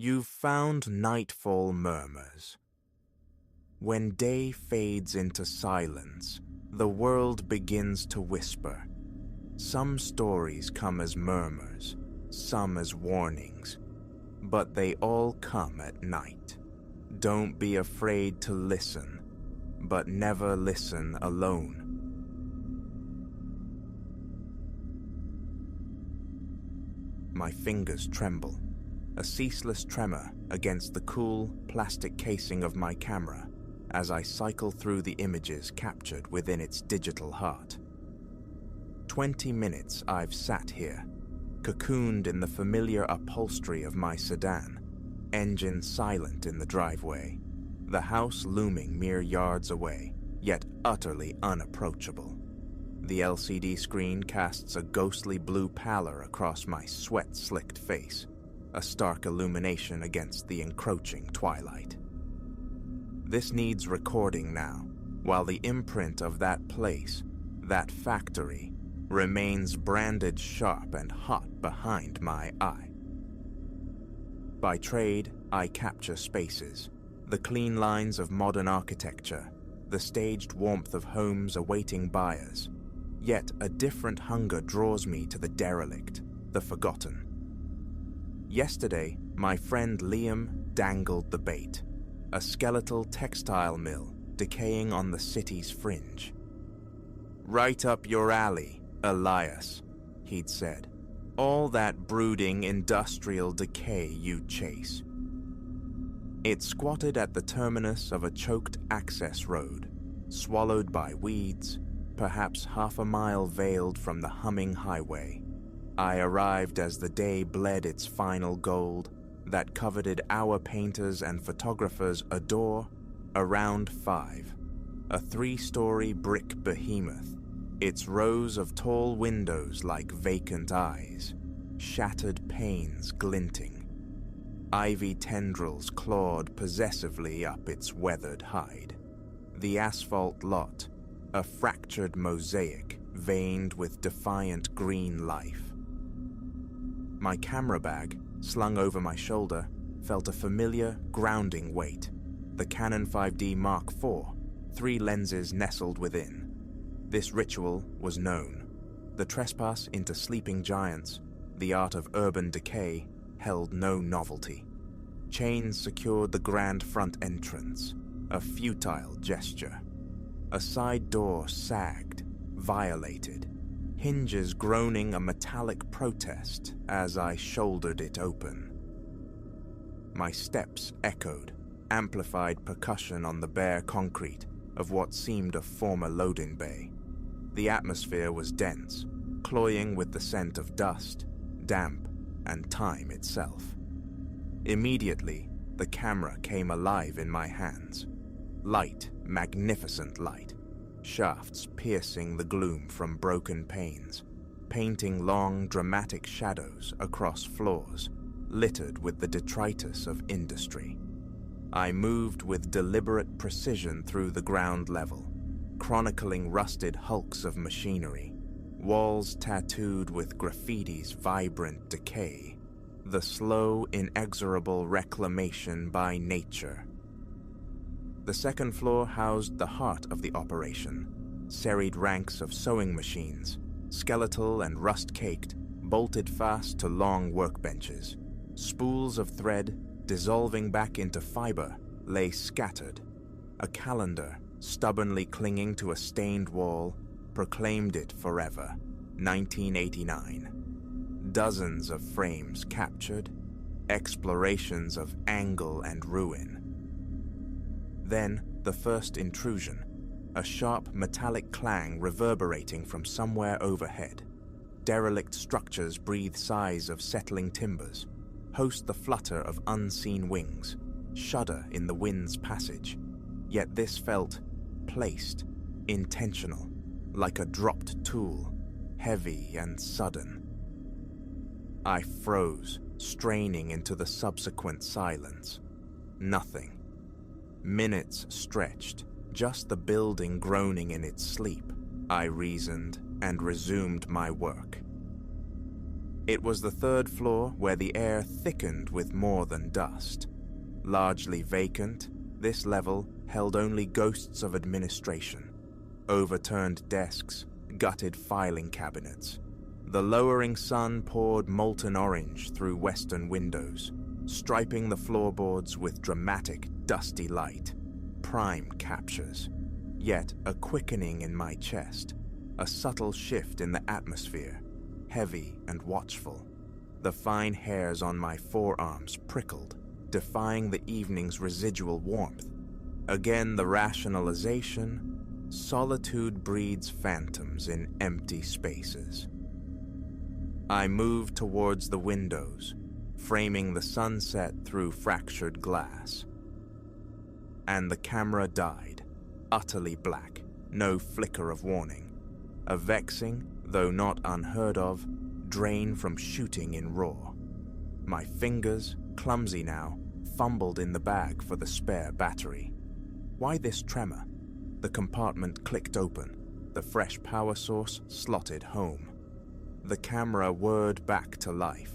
You've found nightfall murmurs. When day fades into silence, the world begins to whisper. Some stories come as murmurs, some as warnings, but they all come at night. Don't be afraid to listen, but never listen alone. My fingers tremble, a ceaseless tremor against the cool, plastic casing of my camera as I cycle through the images captured within its digital heart. 20 minutes I've sat here, cocooned in the familiar upholstery of my sedan, engine silent in the driveway, the house looming mere yards away, yet utterly unapproachable. The LCD screen casts a ghostly blue pallor across my sweat-slicked face, a stark illumination against the encroaching twilight. This needs recording now, while the imprint of that place, that factory, remains branded sharp and hot behind my eye. By trade, I capture spaces, the clean lines of modern architecture, the staged warmth of homes awaiting buyers. Yet a different hunger draws me to the derelict, the forgotten. Yesterday, my friend Liam dangled the bait, a skeletal textile mill decaying on the city's fringe. "Right up your alley, Elias," he'd said. "All that brooding industrial decay you chase." It squatted at the terminus of a choked access road, swallowed by weeds, perhaps half a mile veiled from the humming highway. I arrived as the day bled its final gold, that coveted our painters and photographers adore, around 5, a 3-story brick behemoth, its rows of tall windows like vacant eyes, shattered panes glinting. Ivy tendrils clawed possessively up its weathered hide. The asphalt lot, a fractured mosaic veined with defiant green life. My camera bag, slung over my shoulder, felt a familiar, grounding weight. The Canon 5D Mark IV, 3 lenses nestled within. This ritual was known. The trespass into sleeping giants, the art of urban decay, held no novelty. Chains secured the grand front entrance, a futile gesture. A side door sagged, violated, hinges groaning a metallic protest as I shouldered it open. My steps echoed, amplified percussion on the bare concrete of what seemed a former loading bay. The atmosphere was dense, cloying with the scent of dust, damp, and time itself. Immediately, the camera came alive in my hands. Light, magnificent light, shafts piercing the gloom from broken panes, painting long, dramatic shadows across floors, littered with the detritus of industry. I moved with deliberate precision through the ground level, chronicling rusted hulks of machinery, walls tattooed with graffiti's vibrant decay, the slow, inexorable reclamation by nature. The second floor housed the heart of the operation, serried ranks of sewing machines, skeletal and rust-caked, bolted fast to long workbenches. Spools of thread, dissolving back into fiber, lay scattered. A calendar, stubbornly clinging to a stained wall, proclaimed it forever, 1989. Dozens of frames captured, explorations of angle and ruin. Then, the first intrusion, a sharp metallic clang reverberating from somewhere overhead. Derelict structures breathe sighs of settling timbers, host the flutter of unseen wings, shudder in the wind's passage. Yet this felt placed, intentional, like a dropped tool, heavy and sudden. I froze, straining into the subsequent silence. Nothing. Minutes stretched, just the building groaning in its sleep. I reasoned and resumed my work. It was the third floor where the air thickened with more than dust. Largely vacant, this level held only ghosts of administration, overturned desks, gutted filing cabinets. The lowering sun poured molten orange through western windows, striping the floorboards with dramatic, dusty light. Prime captures. Yet a quickening in my chest, a subtle shift in the atmosphere, heavy and watchful. The fine hairs on my forearms prickled, defying the evening's residual warmth. Again the rationalization: solitude breeds phantoms in empty spaces. I moved towards the windows, framing the sunset through fractured glass. And the camera died, utterly black, no flicker of warning. A vexing, though not unheard of, drain from shooting in RAW. My fingers, clumsy now, fumbled in the bag for the spare battery. Why this tremor? The compartment clicked open, the fresh power source slotted home. The camera whirred back to life.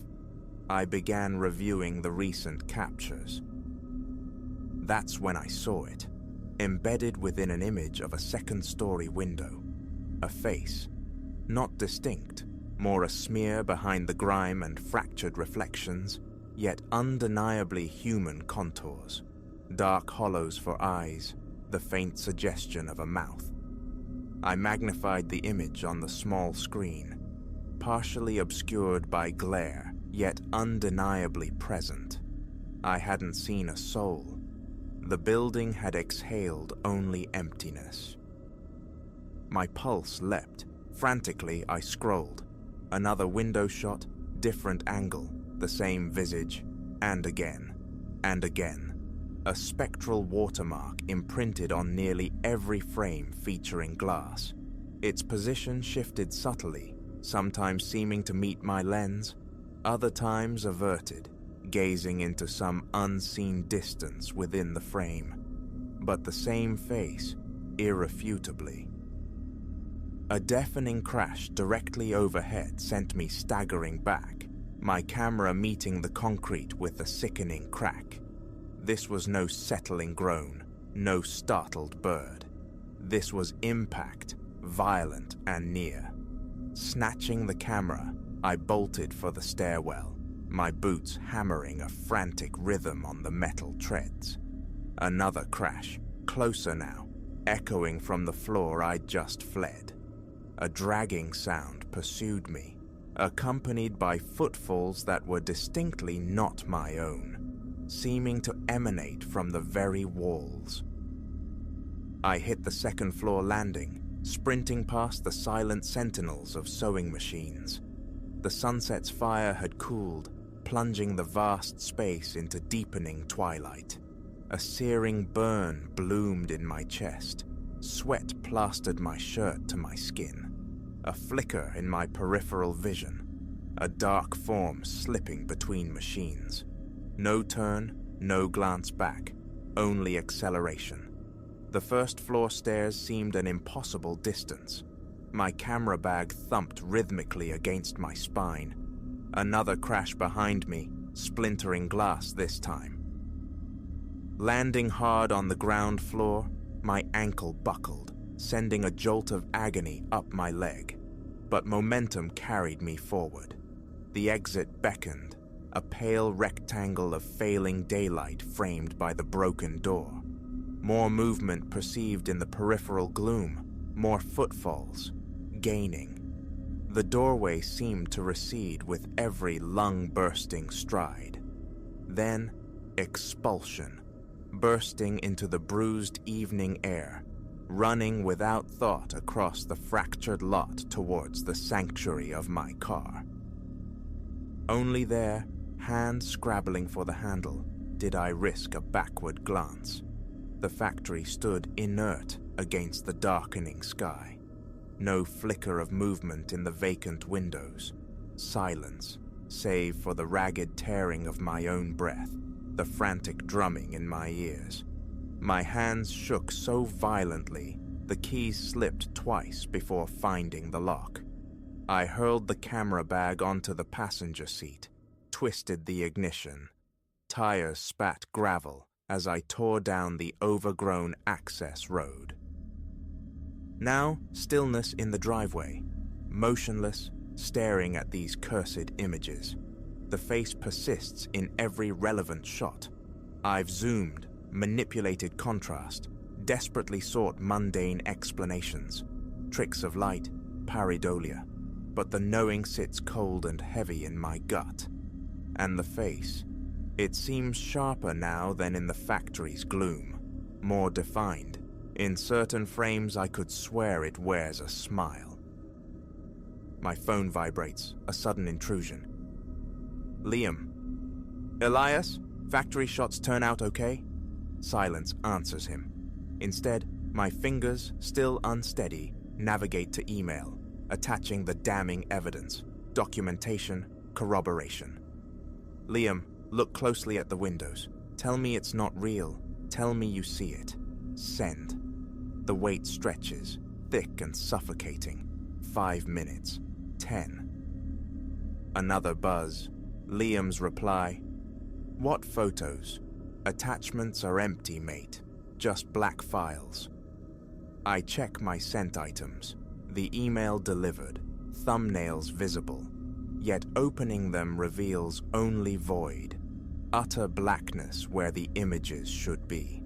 I began reviewing the recent captures. That's when I saw it, embedded within an image of a second-story window. A face, not distinct, more a smear behind the grime and fractured reflections, yet undeniably human contours. Dark hollows for eyes, the faint suggestion of a mouth. I magnified the image on the small screen, partially obscured by glare, yet undeniably present. I hadn't seen a soul. The building had exhaled only emptiness. My pulse leapt. Frantically, I scrolled. Another window shot, different angle, the same visage, and again, and again. A spectral watermark imprinted on nearly every frame featuring glass. Its position shifted subtly, sometimes seeming to meet my lens, other times averted, gazing into some unseen distance within the frame. But the same face, irrefutably. A deafening crash directly overhead sent me staggering back, my camera meeting the concrete with a sickening crack. This was no settling groan, no startled bird. This was impact, violent and near. Snatching the camera, I bolted for the stairwell, my boots hammering a frantic rhythm on the metal treads. Another crash, closer now, echoing from the floor I'd just fled. A dragging sound pursued me, accompanied by footfalls that were distinctly not my own, seeming to emanate from the very walls. I hit the second-floor landing, sprinting past the silent sentinels of sewing machines. The sunset's fire had cooled, plunging the vast space into deepening twilight. A searing burn bloomed in my chest. Sweat plastered my shirt to my skin. A flicker in my peripheral vision. A dark form slipping between machines. No turn, no glance back, only acceleration. The first-floor stairs seemed an impossible distance. My camera bag thumped rhythmically against my spine. Another crash behind me, splintering glass this time. Landing hard on the ground floor, my ankle buckled, sending a jolt of agony up my leg. But momentum carried me forward. The exit beckoned, a pale rectangle of failing daylight framed by the broken door. More movement perceived in the peripheral gloom, more footfalls, gaining. The doorway seemed to recede with every lung-bursting stride. Then, expulsion, bursting into the bruised evening air, running without thought across the fractured lot towards the sanctuary of my car. Only there, hand scrabbling for the handle, did I risk a backward glance. The factory stood inert against the darkening sky. No flicker of movement in the vacant windows. Silence, save for the ragged tearing of my own breath, the frantic drumming in my ears. My hands shook so violently, the keys slipped twice before finding the lock. I hurled the camera bag onto the passenger seat, twisted the ignition. Tires spat gravel as I tore down the overgrown access road. Now, stillness in the driveway, motionless, staring at these cursed images. The face persists in every relevant shot. I've zoomed, manipulated contrast, desperately sought mundane explanations, tricks of light, pareidolia, but the knowing sits cold and heavy in my gut. And the face, it seems sharper now than in the factory's gloom, more defined. In certain frames I could swear it wears a smile. My phone vibrates, a sudden intrusion. Liam. Elias, factory shots turn out okay? Silence answers him. Instead, my fingers, still unsteady, navigate to email, attaching the damning evidence, documentation, corroboration. Liam, look closely at the windows. Tell me it's not real. Tell me you see it. Send. The wait stretches, thick and suffocating. 5 minutes. 10. Another buzz. Liam's reply. What photos? Attachments are empty, mate. Just black files. I check my sent items. The email delivered. Thumbnails visible. Yet opening them reveals only void. Utter blackness where the images should be.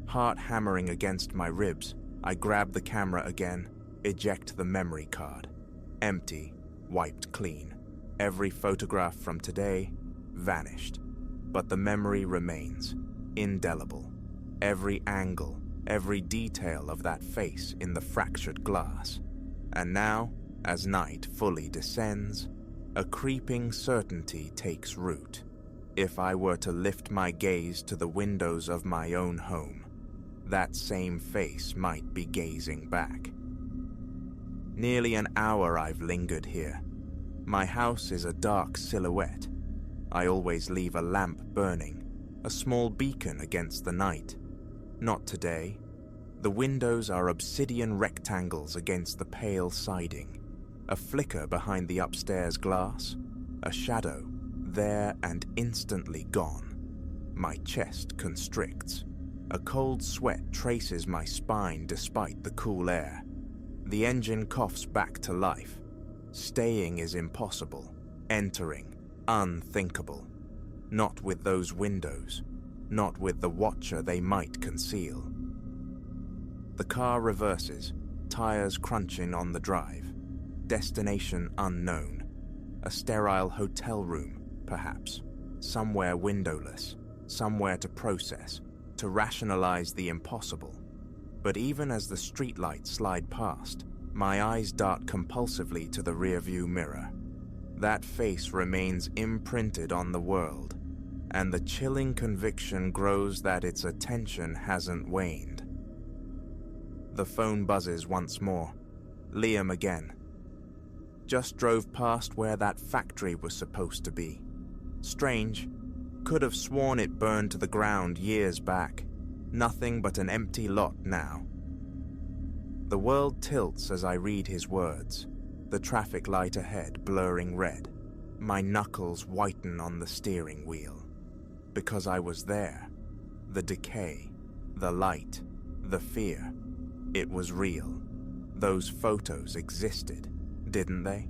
Heart hammering against my ribs, I grab the camera again, eject the memory card. Empty, wiped clean. Every photograph from today, vanished. But the memory remains, indelible. Every angle, every detail of that face in the fractured glass. And now, as night fully descends, a creeping certainty takes root. If I were to lift my gaze to the windows of my own home, that same face might be gazing back. Nearly an hour I've lingered here. My house is a dark silhouette. I always leave a lamp burning, a small beacon against the night. Not today. The windows are obsidian rectangles against the pale siding. A flicker behind the upstairs glass. A shadow, there and instantly gone. My chest constricts. A cold sweat traces my spine despite the cool air. The engine coughs back to life. Staying is impossible. Entering, unthinkable. Not with those windows. Not with the watcher they might conceal. The car reverses, tires crunching on the drive. Destination unknown. A sterile hotel room, perhaps. Somewhere windowless. Somewhere to process. To rationalize the impossible. But even as the streetlights slide past, my eyes dart compulsively to the rearview mirror. That face remains imprinted on the world, and the chilling conviction grows that its attention hasn't waned. The phone buzzes once more. Liam again. Just drove past where that factory was supposed to be. Strange. Could have sworn it burned to the ground years back. Nothing but an empty lot now. The world tilts as I read his words, the traffic light ahead blurring red. My knuckles whiten on the steering wheel. Because I was there. The decay, the light, the fear. It was real. Those photos existed, didn't they?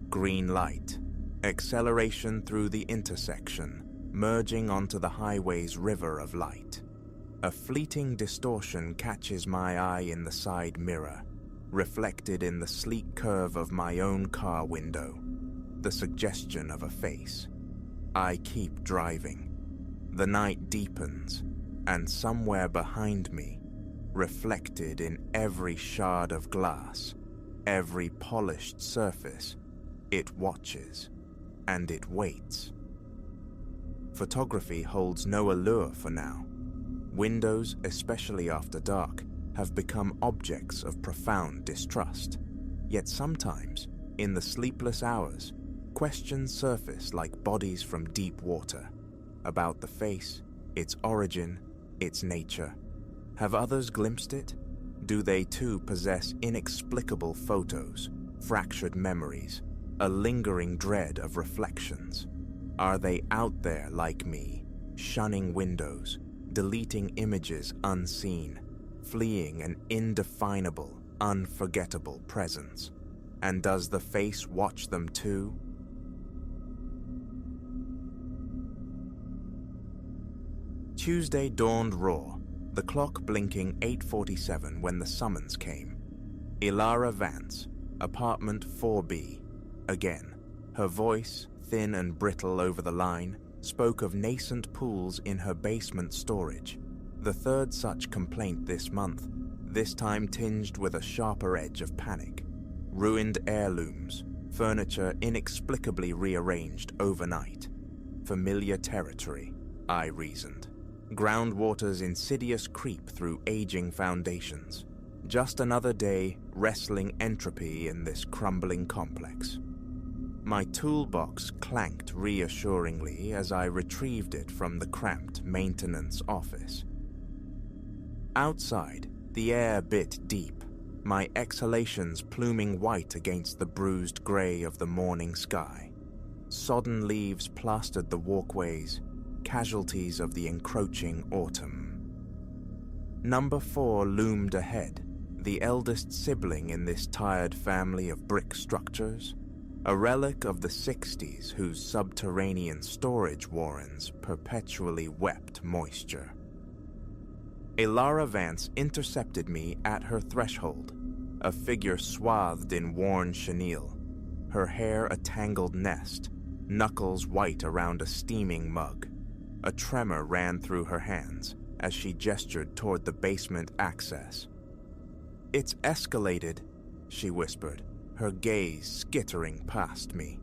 Green light. Acceleration through the intersection, merging onto the highway's river of light. A fleeting distortion catches my eye in the side mirror, reflected in the sleek curve of my own car window, the suggestion of a face. I keep driving. The night deepens, and somewhere behind me, reflected in every shard of glass, every polished surface, it watches. And it waits. Photography holds no allure for now. Windows, especially after dark, have become objects of profound distrust. Yet sometimes, in the sleepless hours, questions surface like bodies from deep water, about the face, its origin, its nature. Have others glimpsed it? Do they too possess inexplicable photos, fractured memories, a lingering dread of reflections? Are they out there like me, shunning windows, deleting images unseen, fleeing an indefinable, unforgettable presence? And does the face watch them too? Tuesday dawned raw, the clock blinking 8:47 when the summons came. Ilara Vance, apartment 4B. Again, her voice, thin and brittle over the line, spoke of nascent pools in her basement storage. The third such complaint this month, this time tinged with a sharper edge of panic. Ruined heirlooms, furniture inexplicably rearranged overnight. Familiar territory, I reasoned. Groundwater's insidious creep through aging foundations. Just another day wrestling entropy in this crumbling complex. My toolbox clanked reassuringly as I retrieved it from the cramped maintenance office. Outside, the air bit deep, my exhalations pluming white against the bruised grey of the morning sky. Sodden leaves plastered the walkways, casualties of the encroaching autumn. Number 4 loomed ahead, the eldest sibling in this tired family of brick structures, a relic of the 60s whose subterranean storage warrens perpetually wept moisture. Ilara Vance intercepted me at her threshold, a figure swathed in worn chenille, her hair a tangled nest, knuckles white around a steaming mug. A tremor ran through her hands as she gestured toward the basement access. "It's escalated," she whispered, her gaze skittering past me.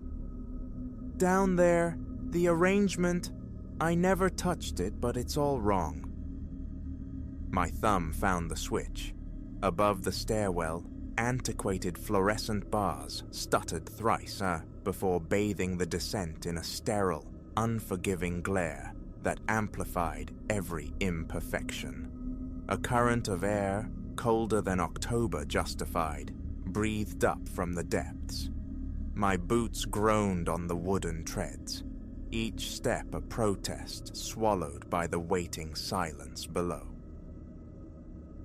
"Down there, the arrangement, I never touched it, but it's all wrong." My thumb found the switch. Above the stairwell, antiquated fluorescent bars stuttered thrice before bathing the descent in a sterile, unforgiving glare that amplified every imperfection. A current of air, colder than October justified, breathed up from the depths. My boots groaned on the wooden treads, each step a protest swallowed by the waiting silence below.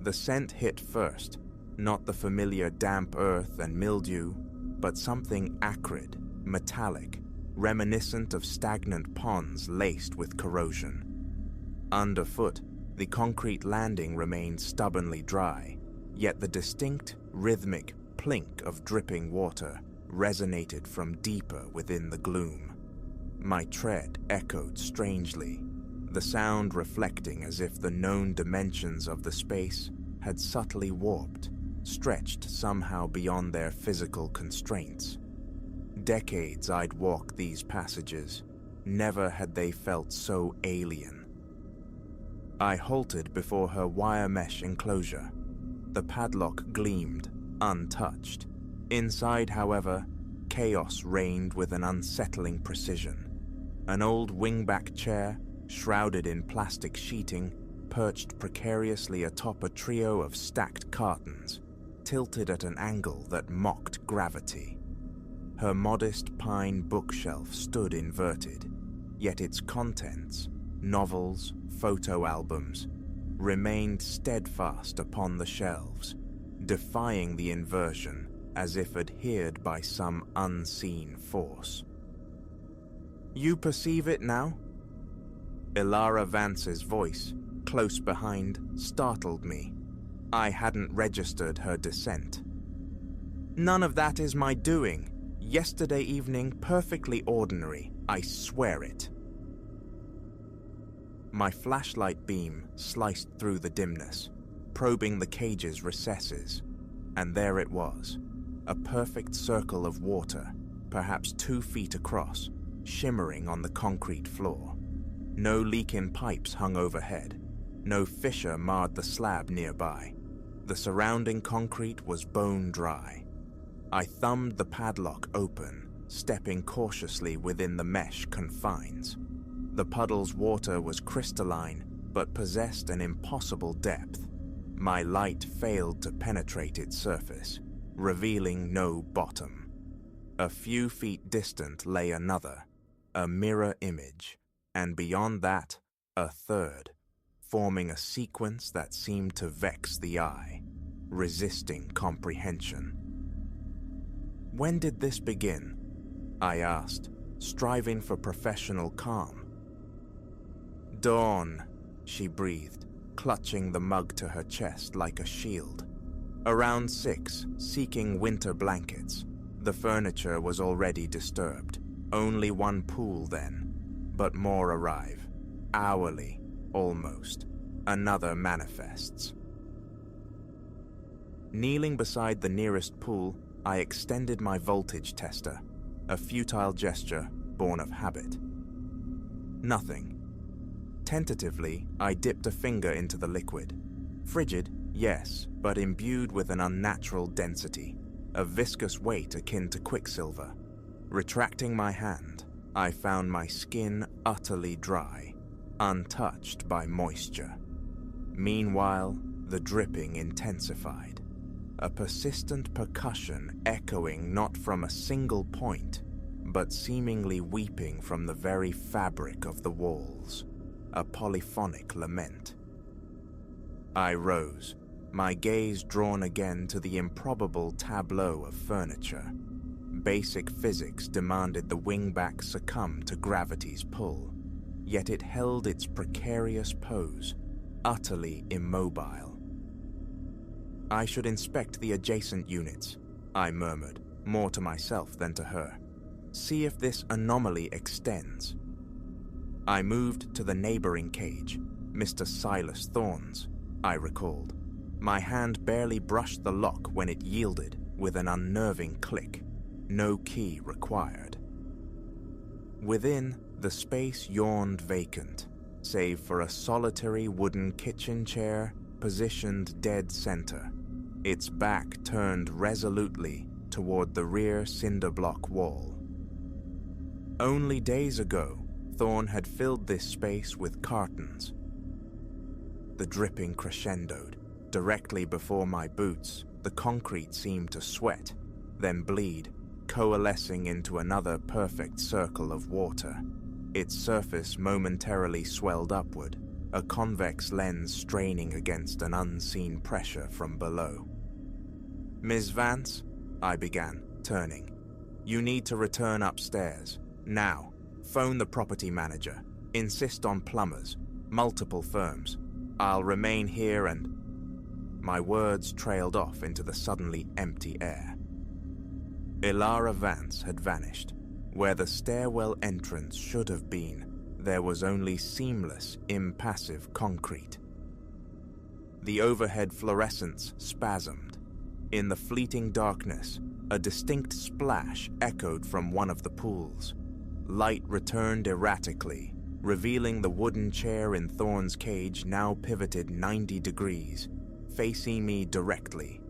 The scent hit first, not the familiar damp earth and mildew, but something acrid, metallic, reminiscent of stagnant ponds laced with corrosion. Underfoot, the concrete landing remained stubbornly dry, yet the distinct, rhythmic plink of dripping water resonated from deeper within the gloom. My tread echoed strangely, the sound reflecting as if the known dimensions of the space had subtly warped, stretched somehow beyond their physical constraints. Decades I'd walked these passages, never had they felt so alien. I halted before her wire mesh enclosure. The padlock gleamed, untouched. Inside, however, chaos reigned with an unsettling precision. An old wingback chair, shrouded in plastic sheeting, perched precariously atop a trio of stacked cartons, tilted at an angle that mocked gravity. Her modest pine bookshelf stood inverted, yet its contents, novels, photo albums, remained steadfast upon the shelves, defying the inversion as if adhered by some unseen force. "You perceive it now?" Ilara Vance's voice, close behind, startled me. I hadn't registered her dissent. "None of that is my doing. Yesterday evening, perfectly ordinary, I swear it." My flashlight beam sliced through the dimness, probing the cage's recesses, and there it was, a perfect circle of water, perhaps 2 feet across, shimmering on the concrete floor. No leak in pipes hung overhead, no fissure marred the slab nearby. The surrounding concrete was bone dry. I thumbed the padlock open, stepping cautiously within the mesh confines. The puddle's water was crystalline, but possessed an impossible depth. my light failed to penetrate its surface, revealing no bottom. A few feet distant lay another, a mirror image, and beyond that, a third, forming a sequence that seemed to vex the eye, resisting comprehension. When did this begin? I asked, striving for professional calm. Dawn, she breathed, clutching the mug to her chest like a shield. Around 6, seeking winter blankets. The furniture was already disturbed. Only one pool then, but more arrive. Hourly, almost. Another manifests. Kneeling beside the nearest pool, I extended my voltage tester, a futile gesture born of habit. Nothing. Tentatively, I dipped a finger into the liquid. Frigid, yes, but imbued with an unnatural density, a viscous weight akin to quicksilver. Retracting my hand, I found my skin utterly dry, untouched by moisture. Meanwhile, the dripping intensified, a persistent percussion echoing not from a single point, but seemingly weeping from the very fabric of the walls, a polyphonic lament. I rose, my gaze drawn again to the improbable tableau of furniture. Basic physics demanded the wingback succumb to gravity's pull, yet it held its precarious pose, utterly immobile. I should inspect the adjacent units, I murmured, more to myself than to her. See if this anomaly extends. I moved to the neighboring cage, Mr. Silas Thorne's, I recalled. My hand barely brushed the lock when it yielded with an unnerving click. No key required. Within, the space yawned vacant, save for a solitary wooden kitchen chair positioned dead center, its back turned resolutely toward the rear cinder block wall. Only days ago, Thorne had filled this space with cartons. The dripping crescendoed. Directly before my boots, the concrete seemed to sweat, then bleed, coalescing into another perfect circle of water. Its surface momentarily swelled upward, a convex lens straining against an unseen pressure from below. Ms. Vance, I began, turning. You need to return upstairs. Now. Phone the property manager. Insist on plumbers. Multiple firms. I'll remain here and... My words trailed off into the suddenly empty air. Ilara Vance had vanished. Where the stairwell entrance should have been, there was only seamless, impassive concrete. The overhead fluorescence spasmed. In the fleeting darkness, a distinct splash echoed from one of the pools. Light returned erratically, revealing the wooden chair in Thorne's cage now pivoted 90 degrees, facing me directly.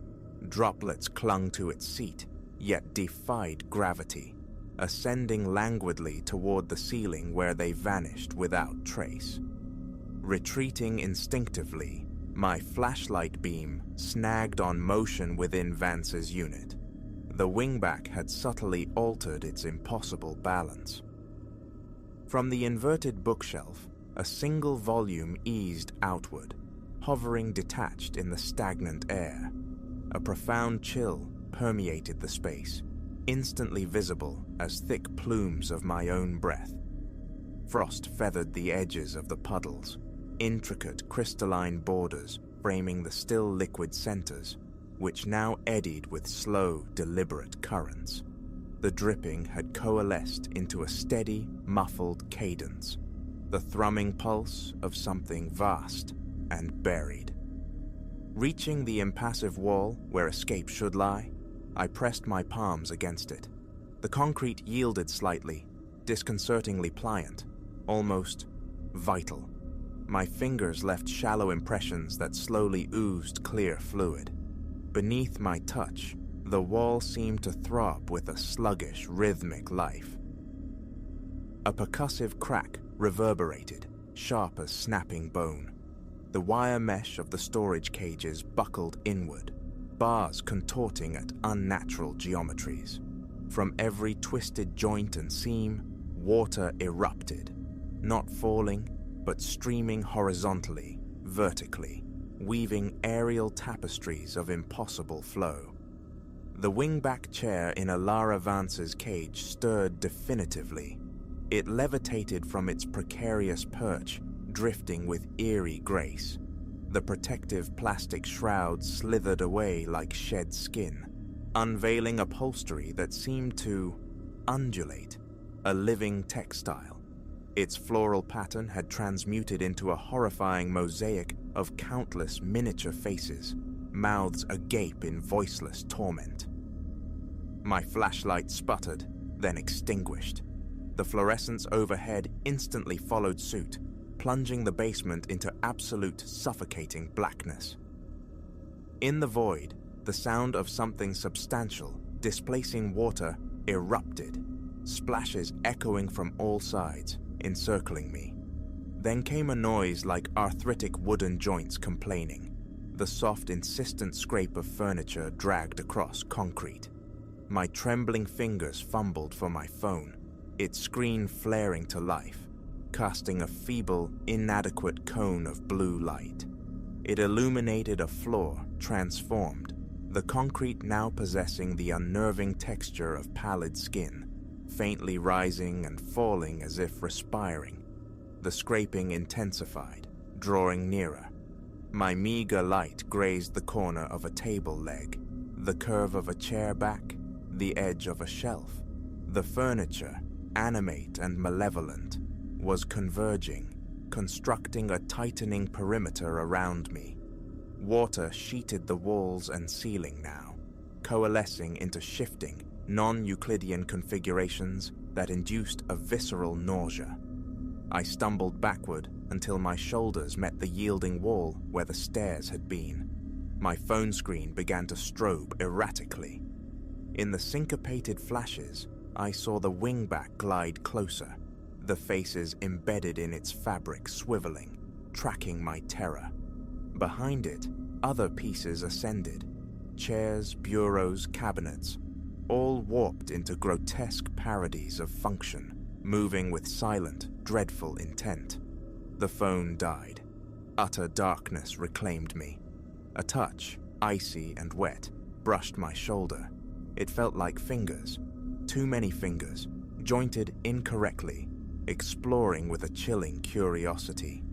Droplets clung to its seat, yet defied gravity, ascending languidly toward the ceiling where they vanished without trace. Retreating instinctively, my flashlight beam snagged on motion within Vance's unit. The wingback had subtly altered its impossible balance. From the inverted bookshelf, a single volume eased outward, hovering detached in the stagnant air. A profound chill permeated the space, instantly visible as thick plumes of my own breath. Frost feathered the edges of the puddles, intricate crystalline borders framing the still liquid centers, which now eddied with slow, deliberate currents. The dripping had coalesced into a steady, muffled cadence, the thrumming pulse of something vast and buried. Reaching the impassive wall where escape should lie, I pressed my palms against it. The concrete yielded slightly, disconcertingly pliant, almost vital. My fingers left shallow impressions that slowly oozed clear fluid. Beneath my touch, the wall seemed to throb with a sluggish, rhythmic life. A percussive crack reverberated, sharp as snapping bone. The wire mesh of the storage cages buckled inward, bars contorting at unnatural geometries. From every twisted joint and seam, water erupted, not falling, but streaming horizontally, vertically, weaving aerial tapestries of impossible flow. The wingback chair in Alara Vance's cage stirred definitively. It levitated from its precarious perch, drifting with eerie grace. The protective plastic shroud slithered away like shed skin, unveiling upholstery that seemed to undulate, a living textile. Its floral pattern had transmuted into a horrifying mosaic of countless miniature faces, mouths agape in voiceless torment. My flashlight sputtered, then extinguished. The fluorescence overhead instantly followed suit, plunging the basement into absolute suffocating blackness. In the void, the sound of something substantial, displacing water, erupted, splashes echoing from all sides, encircling me. Then came a noise like arthritic wooden joints complaining, the soft, insistent scrape of furniture dragged across concrete. My trembling fingers fumbled for my phone, its screen flaring to life, casting a feeble, inadequate cone of blue light. It illuminated a floor transformed, the concrete now possessing the unnerving texture of pallid skin, faintly rising and falling as if respiring. The scraping intensified, drawing nearer. My meager light grazed the corner of a table leg, the curve of a chair back, the edge of a shelf. The furniture, animate and malevolent, was converging, constructing a tightening perimeter around me. Water sheeted the walls and ceiling now, coalescing into shifting, non-Euclidean configurations that induced a visceral nausea. I stumbled backward until my shoulders met the yielding wall where the stairs had been. My phone screen began to strobe erratically. In the syncopated flashes, I saw the wingback glide closer, the faces embedded in its fabric swiveling, tracking my terror. Behind it, other pieces ascended, chairs, bureaus, cabinets, all warped into grotesque parodies of function, moving with silent, dreadful intent. The phone died. Utter darkness reclaimed me. A touch, icy and wet, brushed my shoulder. It felt like fingers, too many fingers, jointed incorrectly, exploring with a chilling curiosity.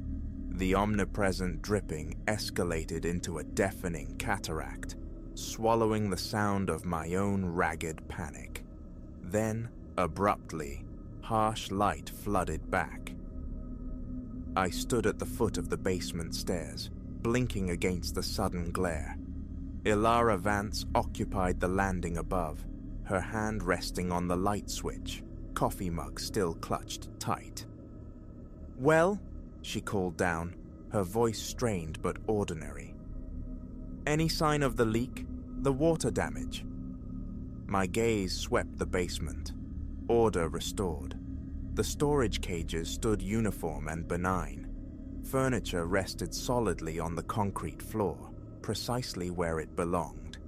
The omnipresent dripping escalated into a deafening cataract, swallowing the sound of my own ragged panic. Then, abruptly, harsh light flooded back. I stood at the foot of the basement stairs, blinking against the sudden glare. Ilara Vance occupied the landing above, her hand resting on the light switch, coffee mug still clutched tight. "Well?" she called down, her voice strained but ordinary. "Any sign of the leak? The water damage?" My gaze swept the basement, order restored. The storage cages stood uniform and benign. Furniture rested solidly on the concrete floor, precisely where it belonged.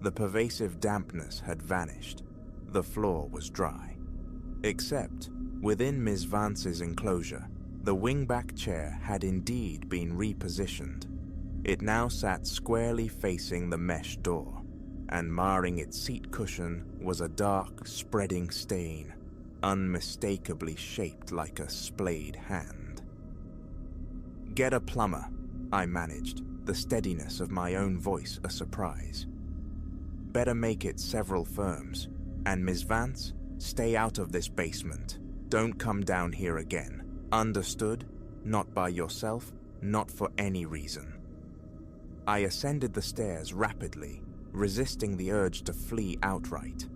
The pervasive dampness had vanished. The floor was dry. Except, within Ms. Vance's enclosure, the wingback chair had indeed been repositioned. It now sat squarely facing the mesh door, and marring its seat cushion was a dark, spreading stain, unmistakably shaped like a splayed hand. "Get a plumber," I managed, the steadiness of my own voice a surprise. "Better make it several firms, and Ms. Vance, stay out of this basement. Don't come down here again. Understood? Not by yourself, not for any reason." I ascended the stairs rapidly, resisting the urge to flee outright.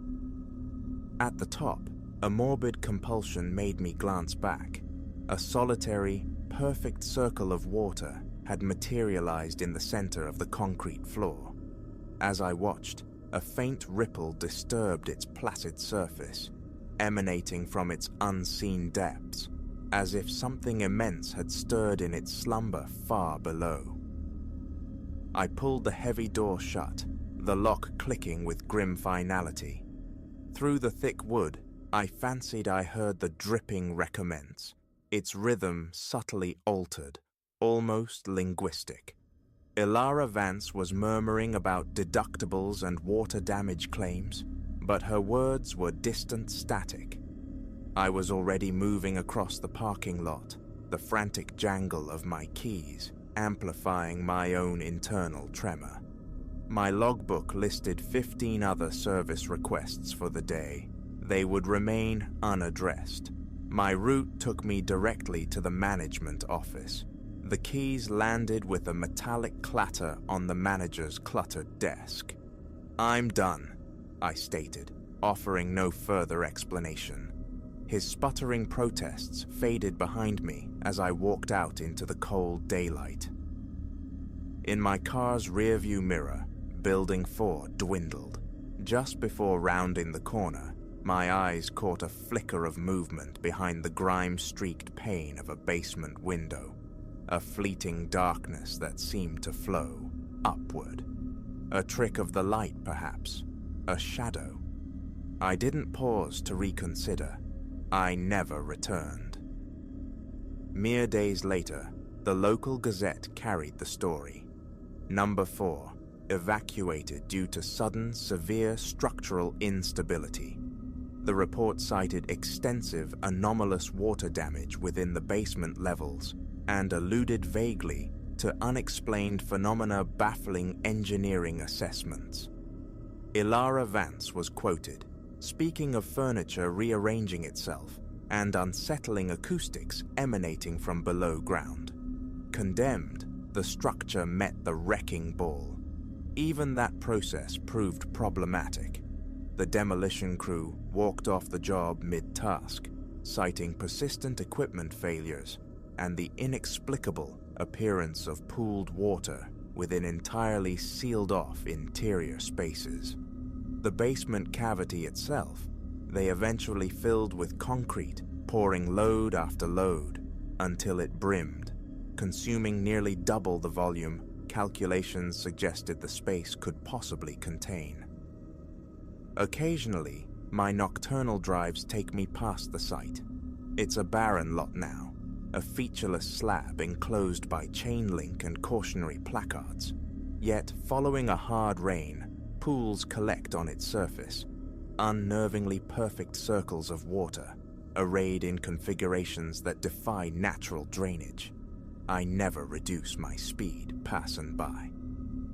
At the top, a morbid compulsion made me glance back. A solitary, perfect circle of water had materialized in the center of the concrete floor. As I watched, a faint ripple disturbed its placid surface, emanating from its unseen depths, as if something immense had stirred in its slumber far below. I pulled the heavy door shut, the lock clicking with grim finality. Through the thick wood, I fancied I heard the dripping recommence, its rhythm subtly altered, almost linguistic. Ilara Vance was murmuring about deductibles and water damage claims, but her words were distant static. I was already moving across the parking lot, the frantic jangle of my keys amplifying my own internal tremor. My logbook listed 15 other service requests for the day. They would remain unaddressed. My route took me directly to the management office. The keys landed with a metallic clatter on the manager's cluttered desk. "I'm done," I stated, offering no further explanation. His sputtering protests faded behind me as I walked out into the cold daylight. In my car's rearview mirror, Building 4 dwindled. Just before rounding the corner, my eyes caught a flicker of movement behind the grime-streaked pane of a basement window, a fleeting darkness that seemed to flow upward. A trick of the light, perhaps, a shadow. I didn't pause to reconsider. I never returned. Mere days later, the local gazette carried the story. Number 4, evacuated due to sudden, severe structural instability. The report cited extensive, anomalous water damage within the basement levels and alluded vaguely to unexplained phenomena baffling engineering assessments. Ilara Vance was quoted, speaking of furniture rearranging itself and unsettling acoustics emanating from below ground. Condemned, the structure met the wrecking ball. Even that process proved problematic. The demolition crew walked off the job mid-task, citing persistent equipment failures and the inexplicable appearance of pooled water within entirely sealed-off interior spaces. The basement cavity itself, they eventually filled with concrete, pouring load after load until it brimmed, consuming nearly double the volume calculations suggested the space could possibly contain. Occasionally, my nocturnal drives take me past the site. It's a barren lot now, a featureless slab enclosed by chain link and cautionary placards. Yet, following a hard rain, pools collect on its surface, unnervingly perfect circles of water, arrayed in configurations that defy natural drainage. I never reduce my speed passing by.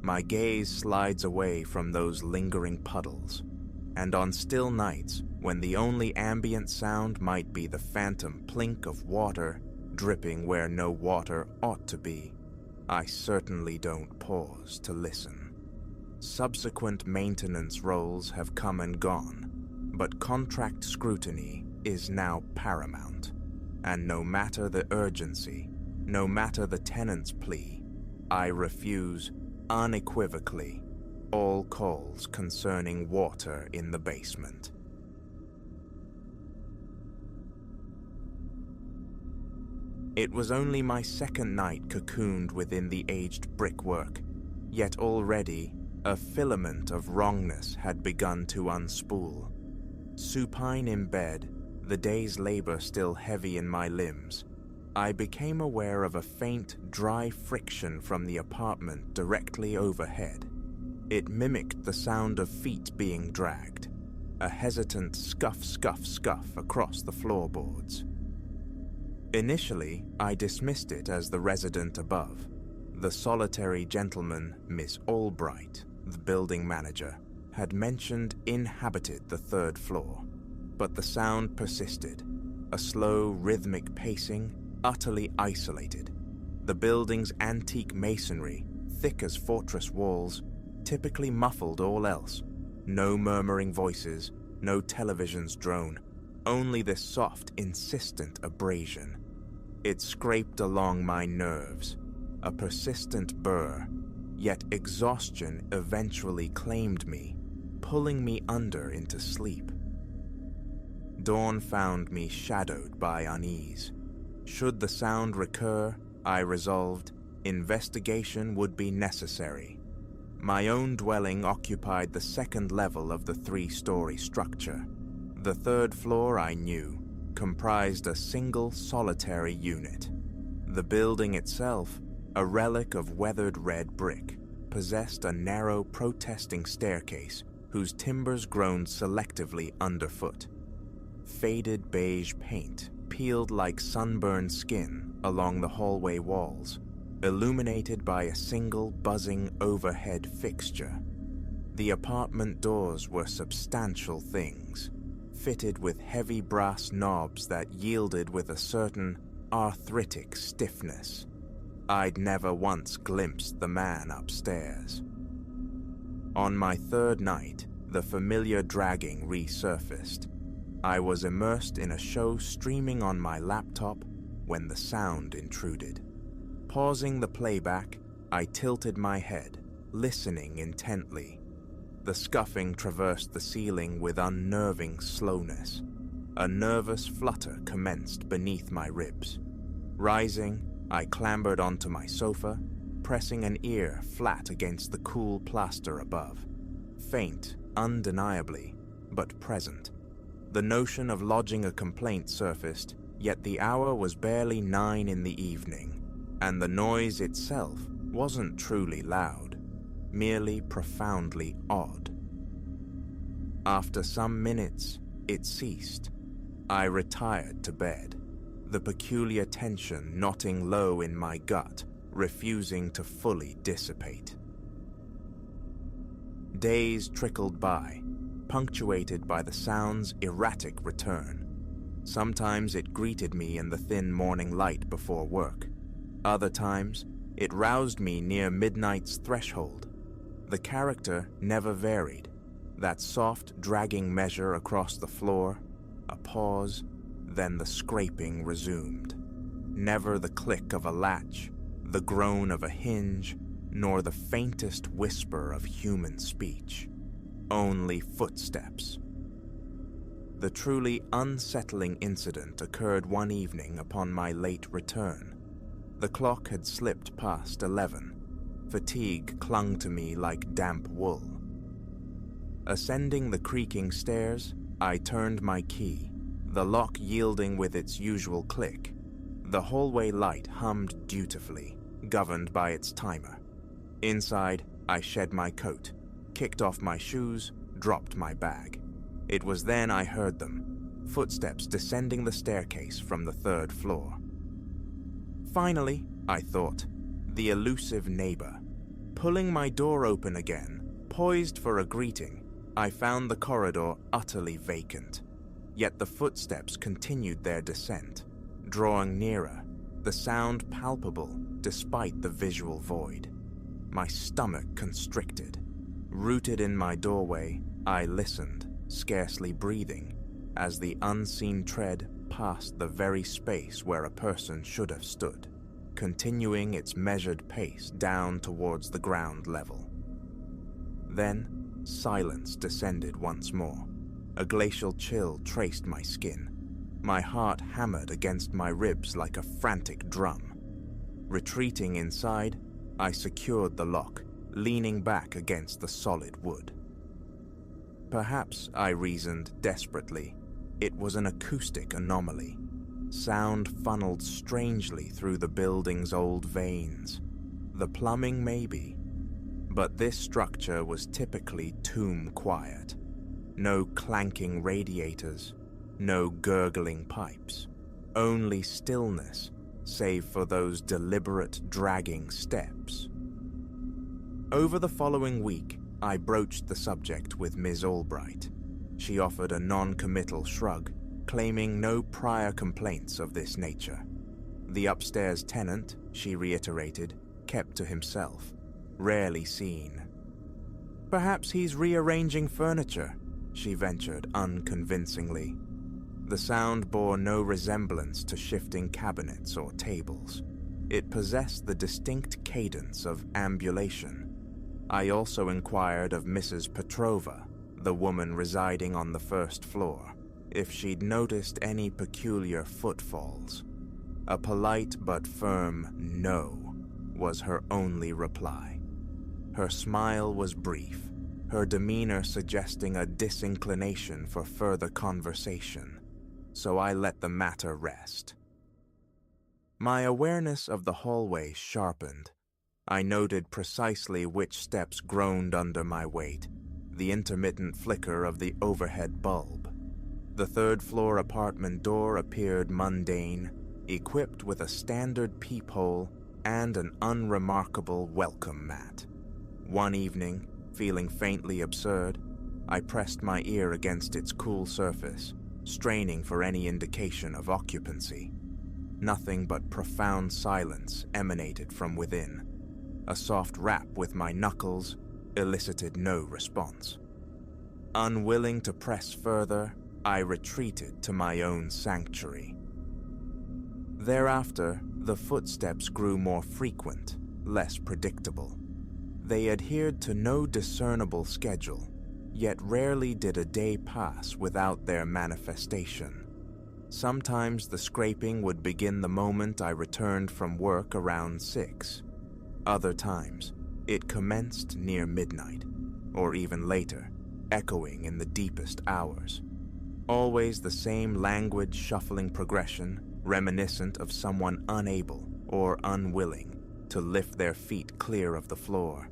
My gaze slides away from those lingering puddles, and on still nights, when the only ambient sound might be the phantom plink of water dripping where no water ought to be, I certainly don't pause to listen. Subsequent maintenance roles have come and gone, but contract scrutiny is now paramount, and no matter the urgency, no matter the tenant's plea, I refuse unequivocally all calls concerning water in the basement. It was only my second night cocooned within the aged brickwork, yet already a filament of wrongness had begun to unspool. Supine in bed, the day's labor still heavy in my limbs, I became aware of a faint, dry friction from the apartment directly overhead. It mimicked the sound of feet being dragged, a hesitant scuff, scuff, scuff across the floorboards. Initially, I dismissed it as the resident above. The solitary gentleman, Miss Albright, the building manager, had mentioned inhabited the third floor, but the sound persisted, a slow, rhythmic pacing, utterly isolated. The building's antique masonry, thick as fortress walls, typically muffled all else. No murmuring voices, no television's drone, only this soft, insistent abrasion. It scraped along my nerves, a persistent burr, yet exhaustion eventually claimed me, pulling me under into sleep. Dawn found me shadowed by unease. Should the sound recur, I resolved, investigation would be necessary. My own dwelling occupied the second level of the 3-story structure. The third floor, I knew, comprised a single solitary unit. The building itself, a relic of weathered red brick, possessed a narrow protesting staircase whose timbers groaned selectively underfoot. Faded beige paint peeled like sunburned skin along the hallway walls, illuminated by a single buzzing overhead fixture. The apartment doors were substantial things, fitted with heavy brass knobs that yielded with a certain arthritic stiffness. I'd never once glimpsed the man upstairs. On my third night, the familiar dragging resurfaced. I was immersed in a show streaming on my laptop when the sound intruded. Pausing the playback, I tilted my head, listening intently. The scuffing traversed the ceiling with unnerving slowness. A nervous flutter commenced beneath my ribs. Rising, I clambered onto my sofa, pressing an ear flat against the cool plaster above. Faint, undeniably, but present. The notion of lodging a complaint surfaced, yet the hour was barely 9 in the evening, and the noise itself wasn't truly loud, merely profoundly odd. After some minutes, it ceased. I retired to bed, the peculiar tension knotting low in my gut, refusing to fully dissipate. Days trickled by, punctuated by the sound's erratic return. Sometimes it greeted me in the thin morning light before work. Other times, it roused me near midnight's threshold. The character never varied. That soft, dragging measure across the floor, a pause, then the scraping resumed. Never the click of a latch, the groan of a hinge, nor the faintest whisper of human speech. Only footsteps. The truly unsettling incident occurred one evening upon my late return. The clock had slipped past 11. Fatigue clung to me like damp wool. Ascending the creaking stairs, I turned my key, the lock yielding with its usual click. The hallway light hummed dutifully, governed by its timer. Inside, I shed my coat, kicked off my shoes, dropped my bag. It was then I heard them, footsteps descending the staircase from the 3rd floor. Finally, I thought, the elusive neighbor. Pulling my door open again, poised for a greeting, I found the corridor utterly vacant. Yet the footsteps continued their descent, drawing nearer, the sound palpable despite the visual void. My stomach constricted. Rooted in my doorway, I listened, scarcely breathing, as the unseen tread passed the very space where a person should have stood, continuing its measured pace down towards the ground level. Then, silence descended once more. A glacial chill traced my skin. My heart hammered against my ribs like a frantic drum. Retreating inside, I secured the lock, leaning back against the solid wood. Perhaps, I reasoned desperately, it was an acoustic anomaly. Sound funneled strangely through the building's old veins. The plumbing, maybe, but this structure was typically tomb quiet. No clanking radiators, no gurgling pipes, only stillness, save for those deliberate dragging steps. Over the following week, I broached the subject with Ms. Albright. She offered a non-committal shrug, claiming no prior complaints of this nature. The upstairs tenant, she reiterated, kept to himself, rarely seen. Perhaps he's rearranging furniture, she ventured unconvincingly. The sound bore no resemblance to shifting cabinets or tables. It possessed the distinct cadence of ambulation. I also inquired of Mrs. Petrova, the woman residing on the 1st floor, if she'd noticed any peculiar footfalls. A polite but firm no was her only reply. Her smile was brief, her demeanor suggesting a disinclination for further conversation, so I let the matter rest. My awareness of the hallway sharpened. I noted precisely which steps groaned under my weight, the intermittent flicker of the overhead bulb. The third-floor apartment door appeared mundane, equipped with a standard peephole and an unremarkable welcome mat. One evening, feeling faintly absurd, I pressed my ear against its cool surface, straining for any indication of occupancy. Nothing but profound silence emanated from within. A soft rap with my knuckles elicited no response. Unwilling to press further, I retreated to my own sanctuary. Thereafter, the footsteps grew more frequent, less predictable. They adhered to no discernible schedule, yet rarely did a day pass without their manifestation. Sometimes the scraping would begin the moment I returned from work around 6. Other times, it commenced near midnight, or even later, echoing in the deepest hours. Always the same languid shuffling progression, reminiscent of someone unable or unwilling to lift their feet clear of the floor.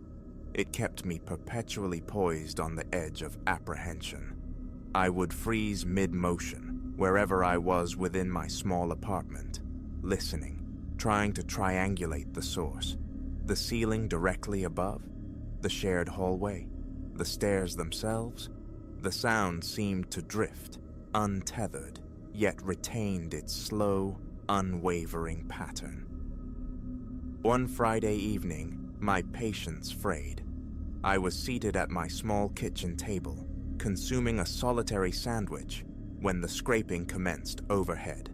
It kept me perpetually poised on the edge of apprehension. I would freeze mid-motion, wherever I was within my small apartment, listening, trying to triangulate the source. The ceiling directly above? The shared hallway? The stairs themselves? The sound seemed to drift, untethered, yet retained its slow, unwavering pattern. One Friday evening, my patience frayed. I was seated at my small kitchen table, consuming a solitary sandwich, when the scraping commenced overhead.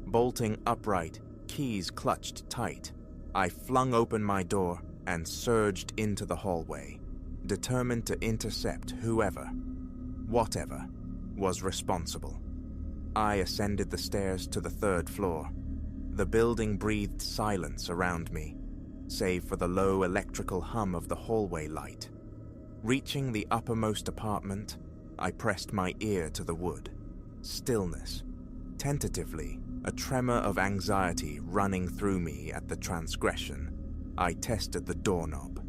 Bolting upright, keys clutched tight, I flung open my door and surged into the hallway, determined to intercept whoever, whatever, was responsible. I ascended the stairs to the 3rd floor. The building breathed silence around me, save for the low electrical hum of the hallway light. Reaching the uppermost apartment, I pressed my ear to the wood. Stillness. Tentatively, a tremor of anxiety running through me at the transgression, I tested the doorknob.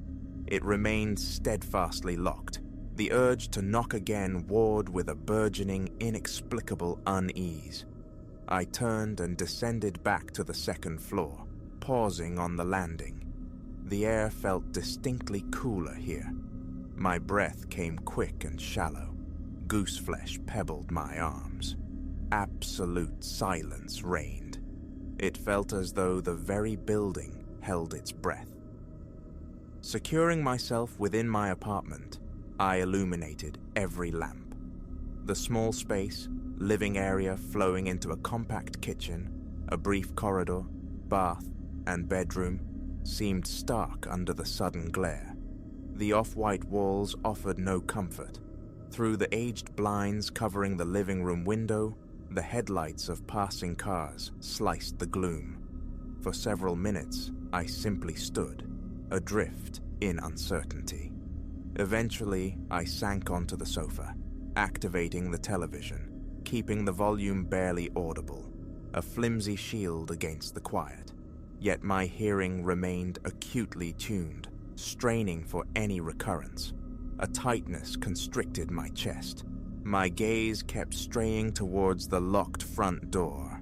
It remained steadfastly locked. The urge to knock again warred with a burgeoning, inexplicable unease. I turned and descended back to the 2nd floor, pausing on the landing. The air felt distinctly cooler here. My breath came quick and shallow. Gooseflesh pebbled my arms. Absolute silence reigned. It felt as though the very building held its breath. Securing myself within my apartment, I illuminated every lamp. The small space, living area flowing into a compact kitchen, a brief corridor, bath, and bedroom seemed stark under the sudden glare. The off-white walls offered no comfort. Through the aged blinds covering the living room window, the headlights of passing cars sliced the gloom. For several minutes, I simply stood, adrift in uncertainty. Eventually, I sank onto the sofa, activating the television, keeping the volume barely audible, a flimsy shield against the quiet. Yet my hearing remained acutely tuned, straining for any recurrence. A tightness constricted my chest. My gaze kept straying towards the locked front door.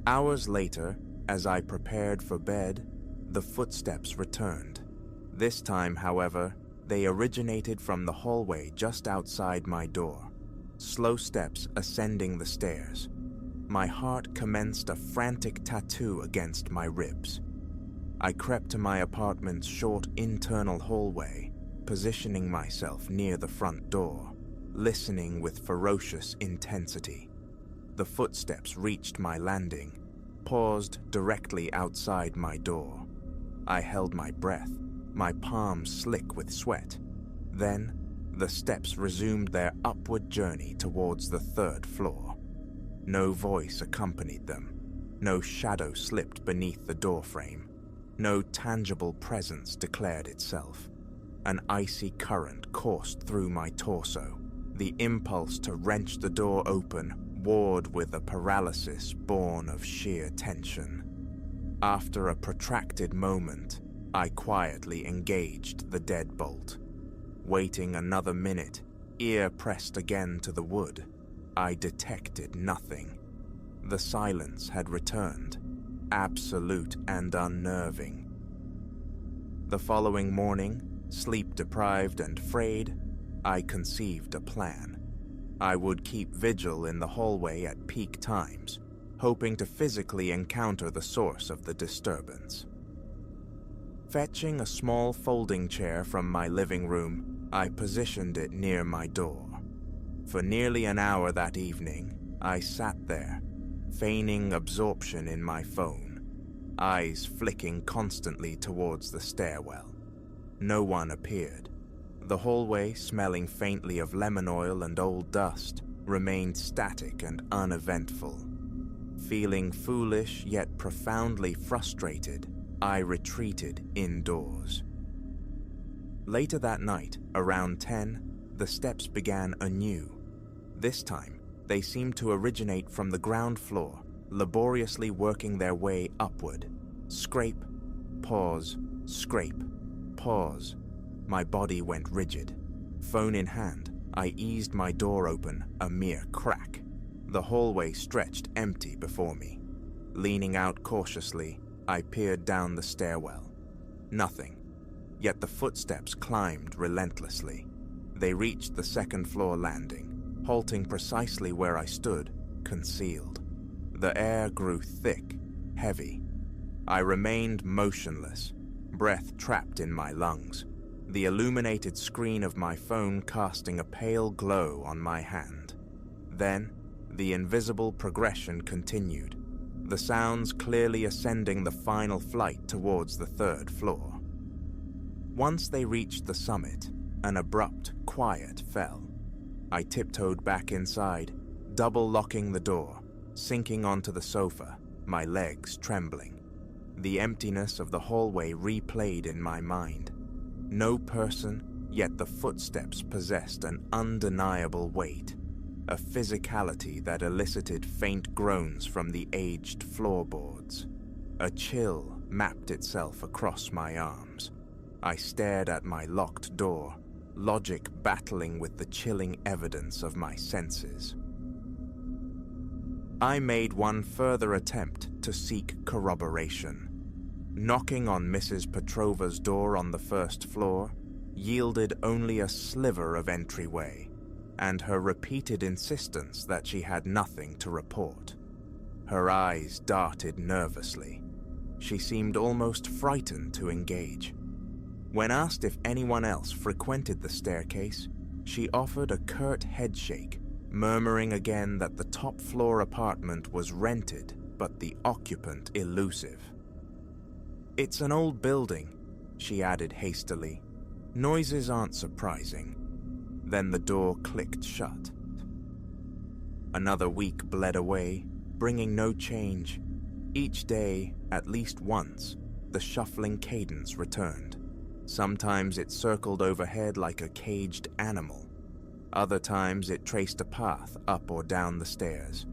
Hours later, as I prepared for bed, the footsteps returned. This time, however, they originated from the hallway just outside my door. Slow steps ascending the stairs. My heart commenced a frantic tattoo against my ribs. I crept to my apartment's short internal hallway, positioning myself near the front door, listening with ferocious intensity. The footsteps reached my landing, paused directly outside my door. I held my breath, my palms slick with sweat. Then, the steps resumed their upward journey towards the 3rd floor. No voice accompanied them. No shadow slipped beneath the doorframe. No tangible presence declared itself. An icy current coursed through my torso. The impulse to wrench the door open warred with a paralysis born of sheer tension. After a protracted moment, I quietly engaged the deadbolt. Waiting another minute, ear pressed again to the wood, I detected nothing. The silence had returned, absolute and unnerving. The following morning, sleep-deprived and frayed, I conceived a plan. I would keep vigil in the hallway at peak times, hoping to physically encounter the source of the disturbance. Fetching a small folding chair from my living room, I positioned it near my door. For nearly an hour that evening, I sat there, feigning absorption in my phone, eyes flicking constantly towards the stairwell. No one appeared. The hallway, smelling faintly of lemon oil and old dust, remained static and uneventful. Feeling foolish yet profoundly frustrated, I retreated indoors. Later that night, around 10, the steps began anew. This time, they seemed to originate from the ground floor, laboriously working their way upward. Scrape, pause, scrape, pause. My body went rigid. Phone in hand, I eased my door open, a mere crack. The hallway stretched empty before me. Leaning out cautiously, I peered down the stairwell. Nothing. Yet the footsteps climbed relentlessly. They reached the second-floor landing, halting precisely where I stood, concealed. The air grew thick, heavy. I remained motionless, breath trapped in my lungs, the illuminated screen of my phone casting a pale glow on my hand. Then, the invisible progression continued, the sounds clearly ascending the final flight towards the third floor. Once they reached the summit, an abrupt quiet fell. I tiptoed back inside, double-locking the door, sinking onto the sofa, my legs trembling. The emptiness of the hallway replayed in my mind. No person, yet the footsteps possessed an undeniable weight, a physicality that elicited faint groans from the aged floorboards. A chill mapped itself across my arms. I stared at my locked door, logic battling with the chilling evidence of my senses. I made one further attempt to seek corroboration. Knocking on Mrs. Petrova's door on the first floor yielded only a sliver of entryway, and her repeated insistence that she had nothing to report. Her eyes darted nervously. She seemed almost frightened to engage. When asked if anyone else frequented the staircase, she offered a curt headshake, murmuring again that the top-floor apartment was rented, but the occupant elusive. "It's an old building," she added hastily. "Noises aren't surprising." Then the door clicked shut. Another week bled away, bringing no change. Each day, at least once, the shuffling cadence returned. Sometimes it circled overhead like a caged animal. Other times it traced a path up or down the stairs.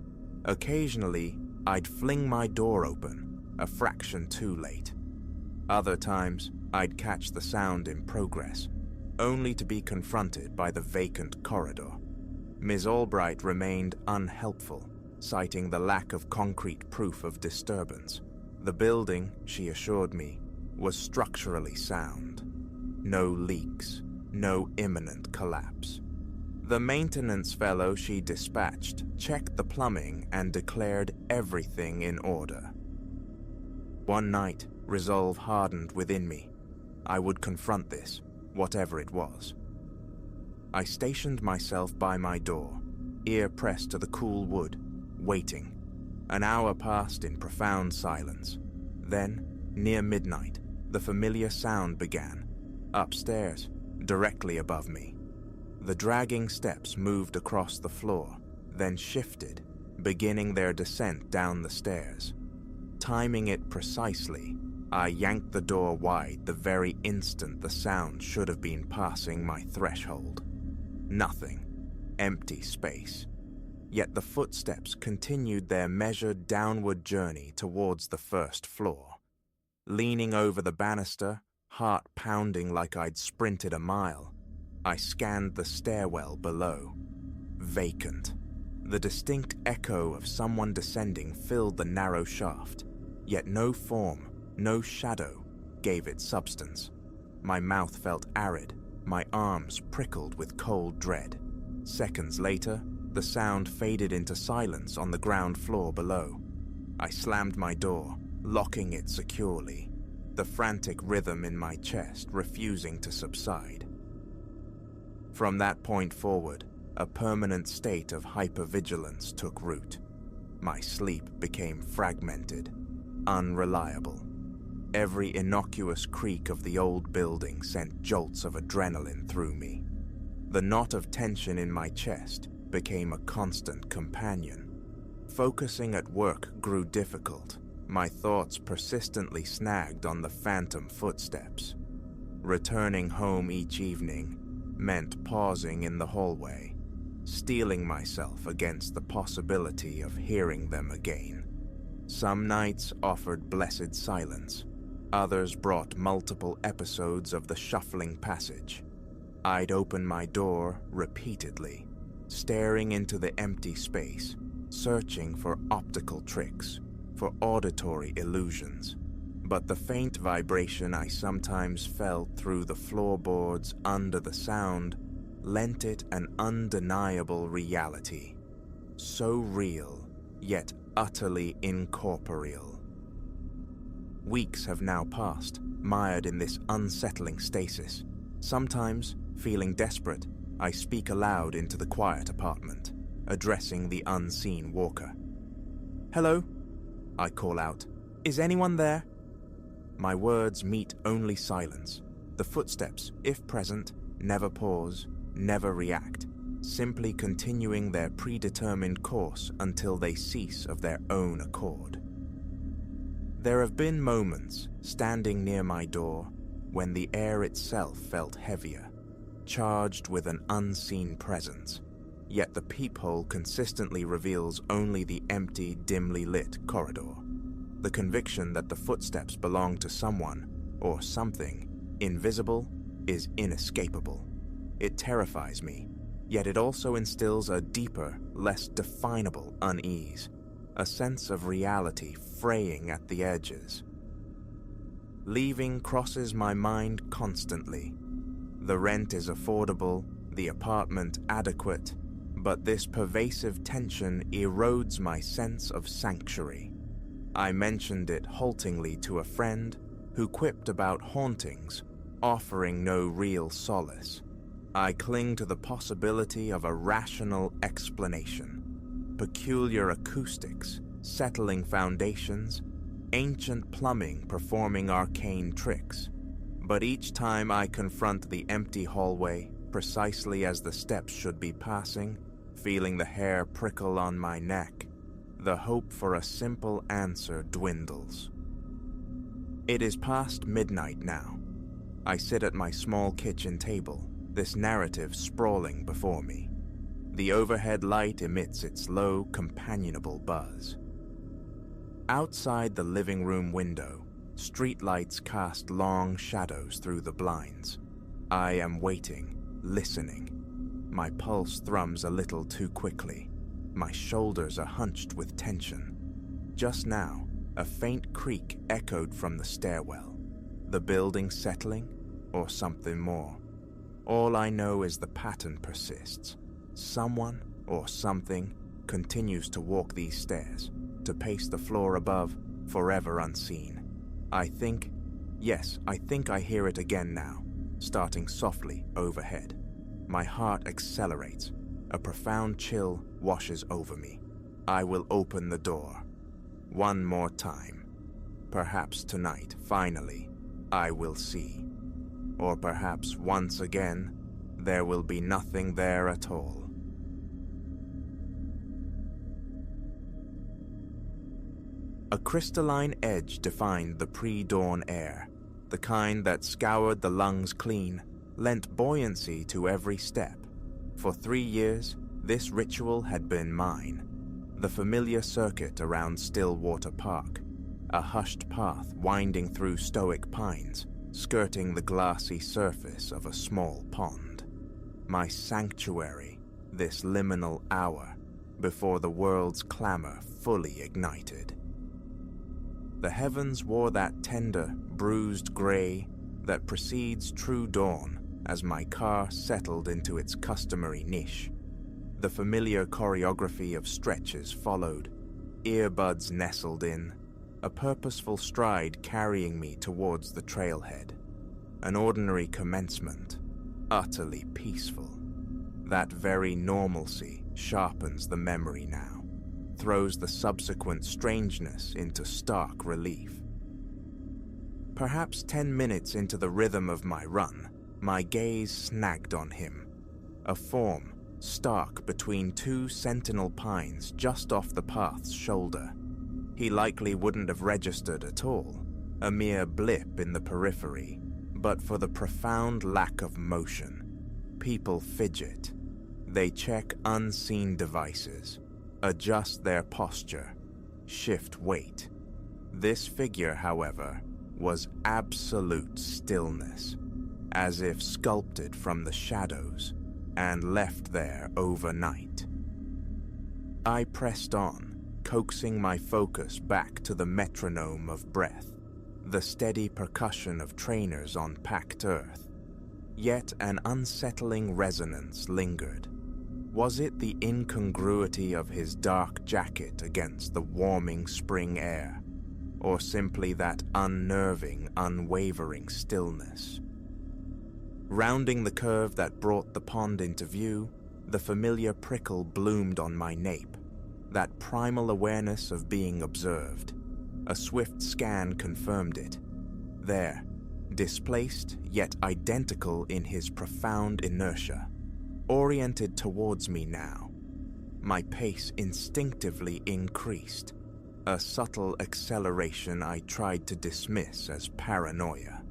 Occasionally, I'd fling my door open, a fraction too late. Other times, I'd catch the sound in progress, only to be confronted by the vacant corridor. Ms. Albright remained unhelpful, citing the lack of concrete proof of disturbance. The building, she assured me, was structurally sound. No leaks, no imminent collapse. The maintenance fellow she dispatched checked the plumbing and declared everything in order. One night, resolve hardened within me. I would confront this, whatever it was. I stationed myself by my door, ear pressed to the cool wood, waiting. An hour passed in profound silence. Then, near midnight, the familiar sound began, upstairs, directly above me. The dragging steps moved across the floor, then shifted, beginning their descent down the stairs. Timing it precisely, I yanked the door wide the very instant the sound should have been passing my threshold. Nothing. Empty space. Yet the footsteps continued their measured downward journey towards the first floor. Leaning over the banister, heart pounding like I'd sprinted a mile, I scanned the stairwell below. Vacant. The distinct echo of someone descending filled the narrow shaft, yet no form, no shadow, gave it substance. My mouth felt arid, my arms prickled with cold dread. Seconds later, the sound faded into silence on the ground floor below. I slammed my door, locking it securely, the frantic rhythm in my chest refusing to subside. From that point forward, a permanent state of hypervigilance took root. My sleep became fragmented, unreliable. Every innocuous creak of the old building sent jolts of adrenaline through me. The knot of tension in my chest became a constant companion. Focusing at work grew difficult, my thoughts persistently snagged on the phantom footsteps. Returning home each evening meant pausing in the hallway, steeling myself against the possibility of hearing them again. Some nights offered blessed silence, others brought multiple episodes of the shuffling passage. I'd open my door repeatedly, staring into the empty space, searching for optical tricks, for auditory illusions. But the faint vibration I sometimes felt through the floorboards under the sound lent it an undeniable reality. So real, yet utterly incorporeal. Weeks have now passed, mired in this unsettling stasis. Sometimes, feeling desperate, I speak aloud into the quiet apartment, addressing the unseen walker. "Hello?" I call out. "Is anyone there?" My words meet only silence. The footsteps, if present, never pause, never react, simply continuing their predetermined course until they cease of their own accord. There have been moments, standing near my door, when the air itself felt heavier, charged with an unseen presence, yet the peephole consistently reveals only the empty, dimly lit corridor. The conviction that the footsteps belong to someone, or something, invisible, is inescapable. It terrifies me, yet it also instills a deeper, less definable unease, a sense of reality fraying at the edges. Leaving crosses my mind constantly. The rent is affordable, the apartment adequate, but this pervasive tension erodes my sense of sanctuary. I mentioned it haltingly to a friend who quipped about hauntings, offering no real solace. I cling to the possibility of a rational explanation. Peculiar acoustics, settling foundations, ancient plumbing performing arcane tricks. But each time I confront the empty hallway, precisely as the steps should be passing, feeling the hair prickle on my neck, the hope for a simple answer dwindles. It is past midnight now. I sit at my small kitchen table, this narrative sprawling before me. The overhead light emits its low, companionable buzz. Outside the living room window, streetlights cast long shadows through the blinds. I am waiting, listening. My pulse thrums a little too quickly. My shoulders are hunched with tension. Just now, a faint creak echoed from the stairwell. The building settling, or something more? All I know is the pattern persists. Someone, or something, continues to walk these stairs, to pace the floor above, forever unseen. I think I hear it again now, starting softly overhead. My heart accelerates. A profound chill washes over me. I will open the door. One more time. Perhaps tonight, finally, I will see. Or perhaps once again, there will be nothing there at all. A crystalline edge defined the pre-dawn air, the kind that scoured the lungs clean, lent buoyancy to every step. For 3 years, this ritual had been mine. The familiar circuit around Stillwater Park, a hushed path winding through stoic pines, skirting the glassy surface of a small pond. My sanctuary, this liminal hour, before the world's clamor fully ignited. The heavens wore that tender, bruised gray that precedes true dawn as my car settled into its customary niche. The familiar choreography of stretches followed, earbuds nestled in, a purposeful stride carrying me towards the trailhead. An ordinary commencement, utterly peaceful. That very normalcy sharpens the memory now, throws the subsequent strangeness into stark relief. Perhaps 10 minutes into the rhythm of my run, my gaze snagged on him, a form stark between 2 sentinel pines just off the path's shoulder. He likely wouldn't have registered at all, a mere blip in the periphery, but for the profound lack of motion. People fidget. They check unseen devices, adjust their posture, shift weight. This figure, however, was absolute stillness, as if sculpted from the shadows and left there overnight. I pressed on, coaxing my focus back to the metronome of breath, the steady percussion of trainers on packed earth. Yet an unsettling resonance lingered. Was it the incongruity of his dark jacket against the warming spring air, or simply that unnerving, unwavering stillness? Rounding the curve that brought the pond into view, the familiar prickle bloomed on my nape, that primal awareness of being observed. A swift scan confirmed it. There, displaced yet identical in his profound inertia, oriented towards me now. My pace instinctively increased, a subtle acceleration I tried to dismiss as paranoia.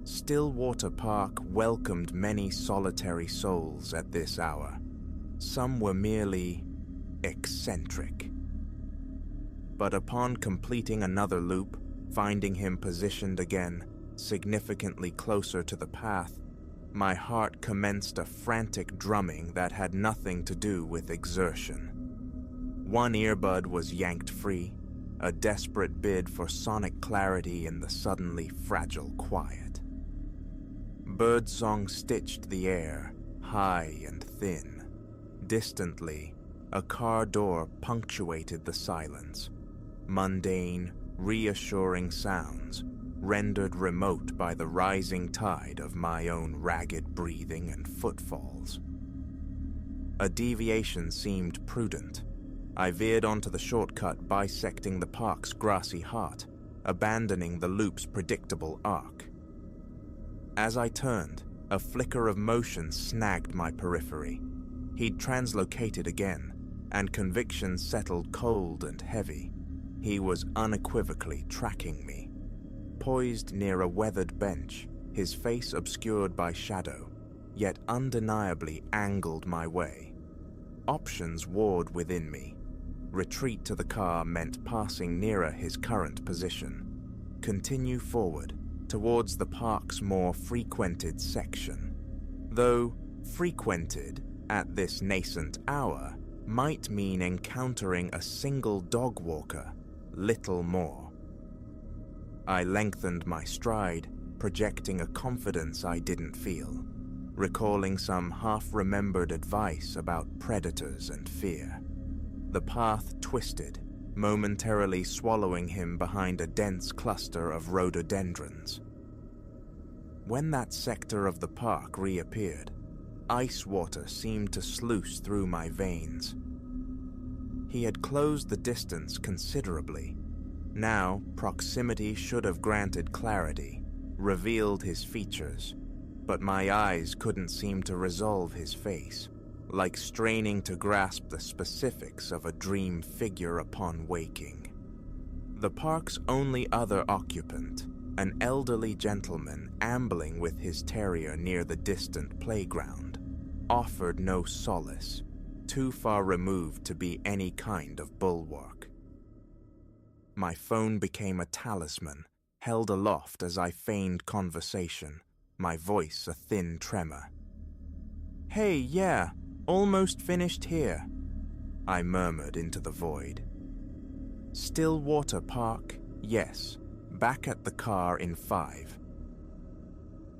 Stillwater Park welcomed many solitary souls at this hour. Some were merely eccentric. But upon completing another loop, finding him positioned again, significantly closer to the path, my heart commenced a frantic drumming that had nothing to do with exertion. One earbud was yanked free, a desperate bid for sonic clarity in the suddenly fragile quiet. Birdsong stitched the air, high and thin. Distantly, a car door punctuated the silence. Mundane, reassuring sounds, rendered remote by the rising tide of my own ragged breathing and footfalls. A deviation seemed prudent. I veered onto the shortcut bisecting the park's grassy heart, abandoning the loop's predictable arc. As I turned, a flicker of motion snagged my periphery. He'd translocated again, and conviction settled cold and heavy. He was unequivocally tracking me. Poised near a weathered bench, his face obscured by shadow, yet undeniably angled my way. Options warred within me. Retreat to the car meant passing nearer his current position. Continue forward, towards the park's more frequented section. Though frequented at this nascent hour might mean encountering a single dog walker, little more. I lengthened my stride, projecting a confidence I didn't feel, recalling some half-remembered advice about predators and fear. The path twisted, momentarily swallowing him behind a dense cluster of rhododendrons. When that sector of the park reappeared, ice water seemed to sluice through my veins. He had closed the distance considerably. Now, proximity should have granted clarity, revealed his features, but my eyes couldn't seem to resolve his face, like straining to grasp the specifics of a dream figure upon waking. The park's only other occupant, an elderly gentleman ambling with his terrier near the distant playground, offered no solace, too far removed to be any kind of bulwark. My phone became a talisman, held aloft as I feigned conversation, my voice a thin tremor. "Hey, yeah, almost finished here," I murmured into the void. "Stillwater Park, yes, back at the car in 5.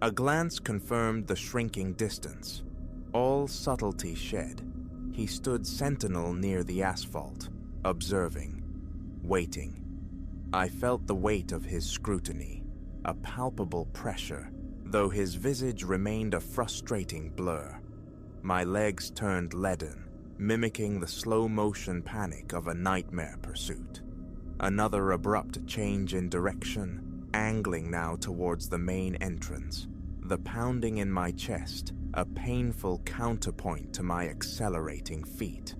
A glance confirmed the shrinking distance. All subtlety shed, he stood sentinel near the asphalt, observing, waiting. I felt the weight of his scrutiny, a palpable pressure, though his visage remained a frustrating blur. My legs turned leaden, mimicking the slow-motion panic of a nightmare pursuit. Another abrupt change in direction, angling now towards the main entrance. The pounding in my chest, a painful counterpoint to my accelerating feet.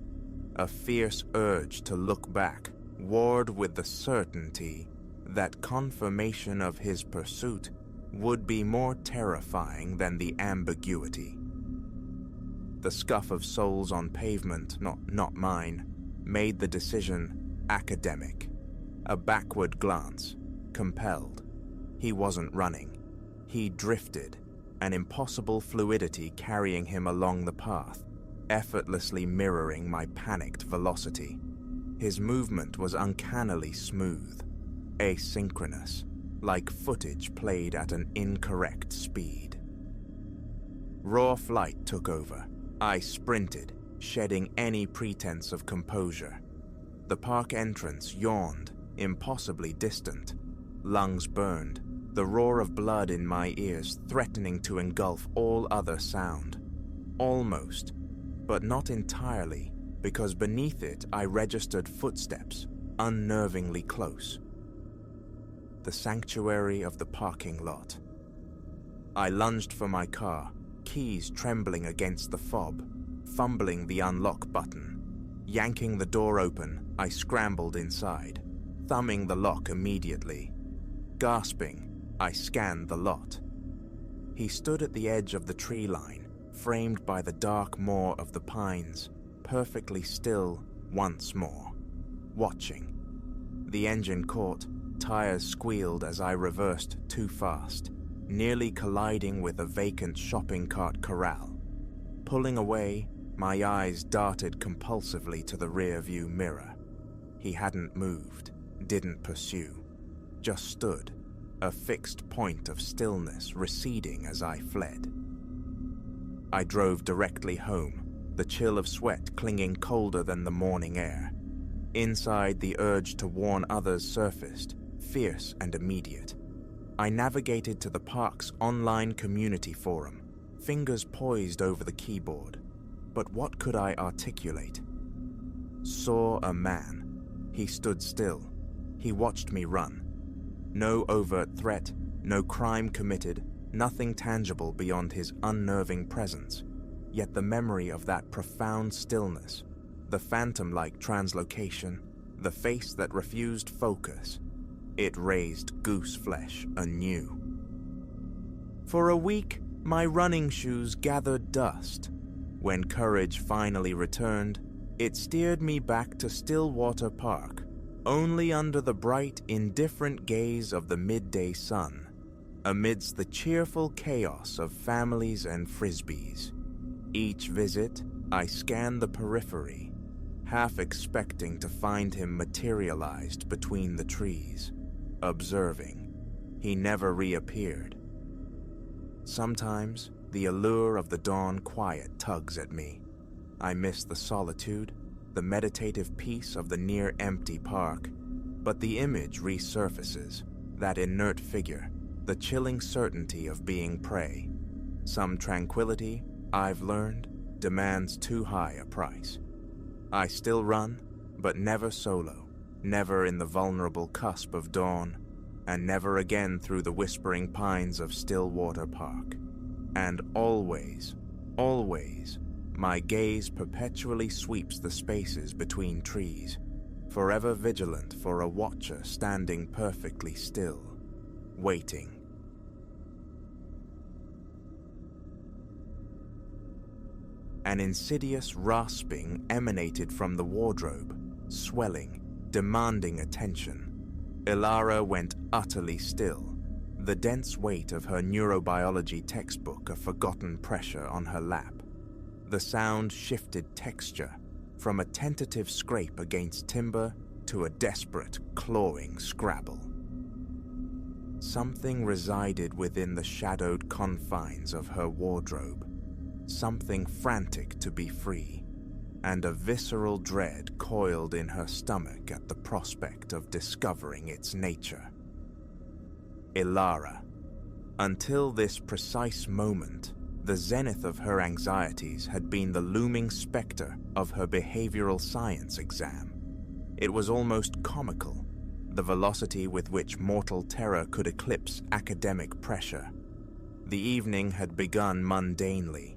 A fierce urge to look back, warred with the certainty that confirmation of his pursuit would be more terrifying than the ambiguity. The scuff of soles on pavement, not mine, made the decision academic. A backward glance, compelled. He wasn't running. He drifted, an impossible fluidity carrying him along the path, effortlessly mirroring my panicked velocity. His movement was uncannily smooth, asynchronous, like footage played at an incorrect speed. Raw flight took over. I sprinted, shedding any pretense of composure. The park entrance yawned, impossibly distant. Lungs burned, the roar of blood in my ears threatening to engulf all other sound. Almost, but not entirely, because beneath it I registered footsteps, unnervingly close. The sanctuary of the parking lot. I lunged for my car, keys trembling against the fob, fumbling the unlock button. Yanking the door open, I scrambled inside, thumbing the lock immediately. Gasping, I scanned the lot. He stood at the edge of the tree line, framed by the dark moor of the pines, perfectly still once more, watching. The engine caught, tires squealed as I reversed too fast, nearly colliding with a vacant shopping cart corral. Pulling away, my eyes darted compulsively to the rear-view mirror. He hadn't moved, didn't pursue, just stood, a fixed point of stillness receding as I fled. I drove directly home, the chill of sweat clinging colder than the morning air. Inside, the urge to warn others surfaced, fierce and immediate. I navigated to the park's online community forum, fingers poised over the keyboard. But what could I articulate? Saw a man. He stood still. He watched me run. No overt threat, no crime committed, nothing tangible beyond his unnerving presence. Yet the memory of that profound stillness, the phantom-like translocation, the face that refused focus, it raised goose flesh anew. For a week, my running shoes gathered dust. When courage finally returned, it steered me back to Stillwater Park, only under the bright, indifferent gaze of the midday sun, amidst the cheerful chaos of families and frisbees. Each visit, I scanned the periphery, half expecting to find him materialized between the trees, observing. He never reappeared. Sometimes, the allure of the dawn quiet tugs at me. I miss the solitude, the meditative peace of the near-empty park, but the image resurfaces, that inert figure, the chilling certainty of being prey. Some tranquility, I've learned, demands too high a price. I still run, but never solo, never in the vulnerable cusp of dawn, and never again through the whispering pines of Stillwater Park. And always, always, my gaze perpetually sweeps the spaces between trees, forever vigilant for a watcher standing perfectly still, waiting. An insidious rasping emanated from the wardrobe, swelling, demanding attention. Ilara went utterly still, the dense weight of her neurobiology textbook a forgotten pressure on her lap. The sound shifted texture, from a tentative scrape against timber to a desperate, clawing scrabble. Something resided within the shadowed confines of her wardrobe, something frantic to be free, and a visceral dread coiled in her stomach at the prospect of discovering its nature. Ilara. Until this precise moment, the zenith of her anxieties had been the looming specter of her behavioral science exam. It was almost comical, the velocity with which mortal terror could eclipse academic pressure. The evening had begun mundanely,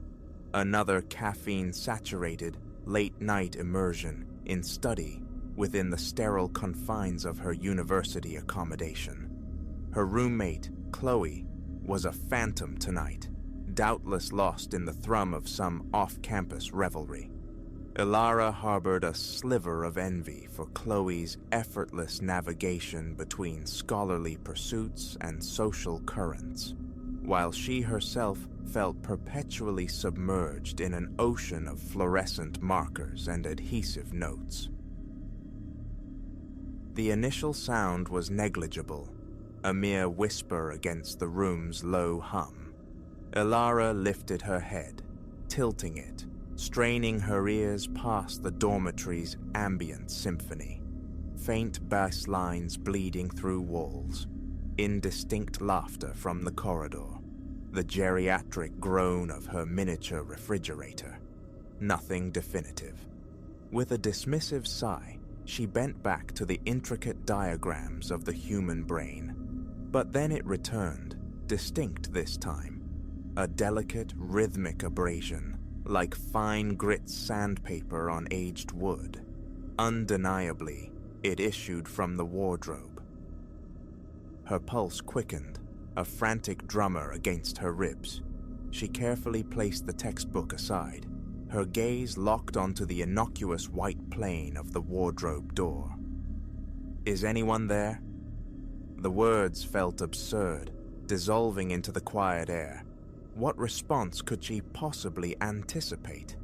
another caffeine-saturated, late-night immersion in study within the sterile confines of her university accommodation. Her roommate, Chloe, was a phantom tonight, doubtless lost in the thrum of some off-campus revelry. Ilara harbored a sliver of envy for Chloe's effortless navigation between scholarly pursuits and social currents, while she herself felt perpetually submerged in an ocean of fluorescent markers and adhesive notes. The initial sound was negligible, a mere whisper against the room's low hum. Ilara lifted her head, tilting it, straining her ears past the dormitory's ambient symphony. Faint bass lines bleeding through walls, indistinct laughter from the corridor, the geriatric groan of her miniature refrigerator. Nothing definitive. With a dismissive sigh, she bent back to the intricate diagrams of the human brain. But then it returned, distinct this time, a delicate, rhythmic abrasion, like fine grit sandpaper on aged wood. Undeniably, it issued from the wardrobe. Her pulse quickened, a frantic drummer against her ribs. She carefully placed the textbook aside, her gaze locked onto the innocuous white plane of the wardrobe door. "Is anyone there?" The words felt absurd, dissolving into the quiet air. What response could she possibly anticipate?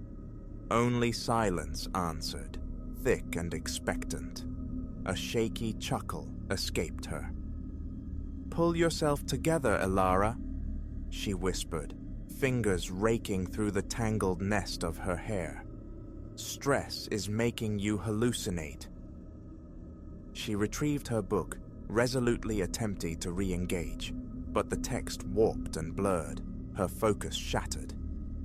Only silence answered, thick and expectant. A shaky chuckle escaped her. "Pull yourself together, Ilara," she whispered, fingers raking through the tangled nest of her hair. "Stress is making you hallucinate." She retrieved her book, resolutely attempting to re-engage, but the text warped and blurred, her focus shattered.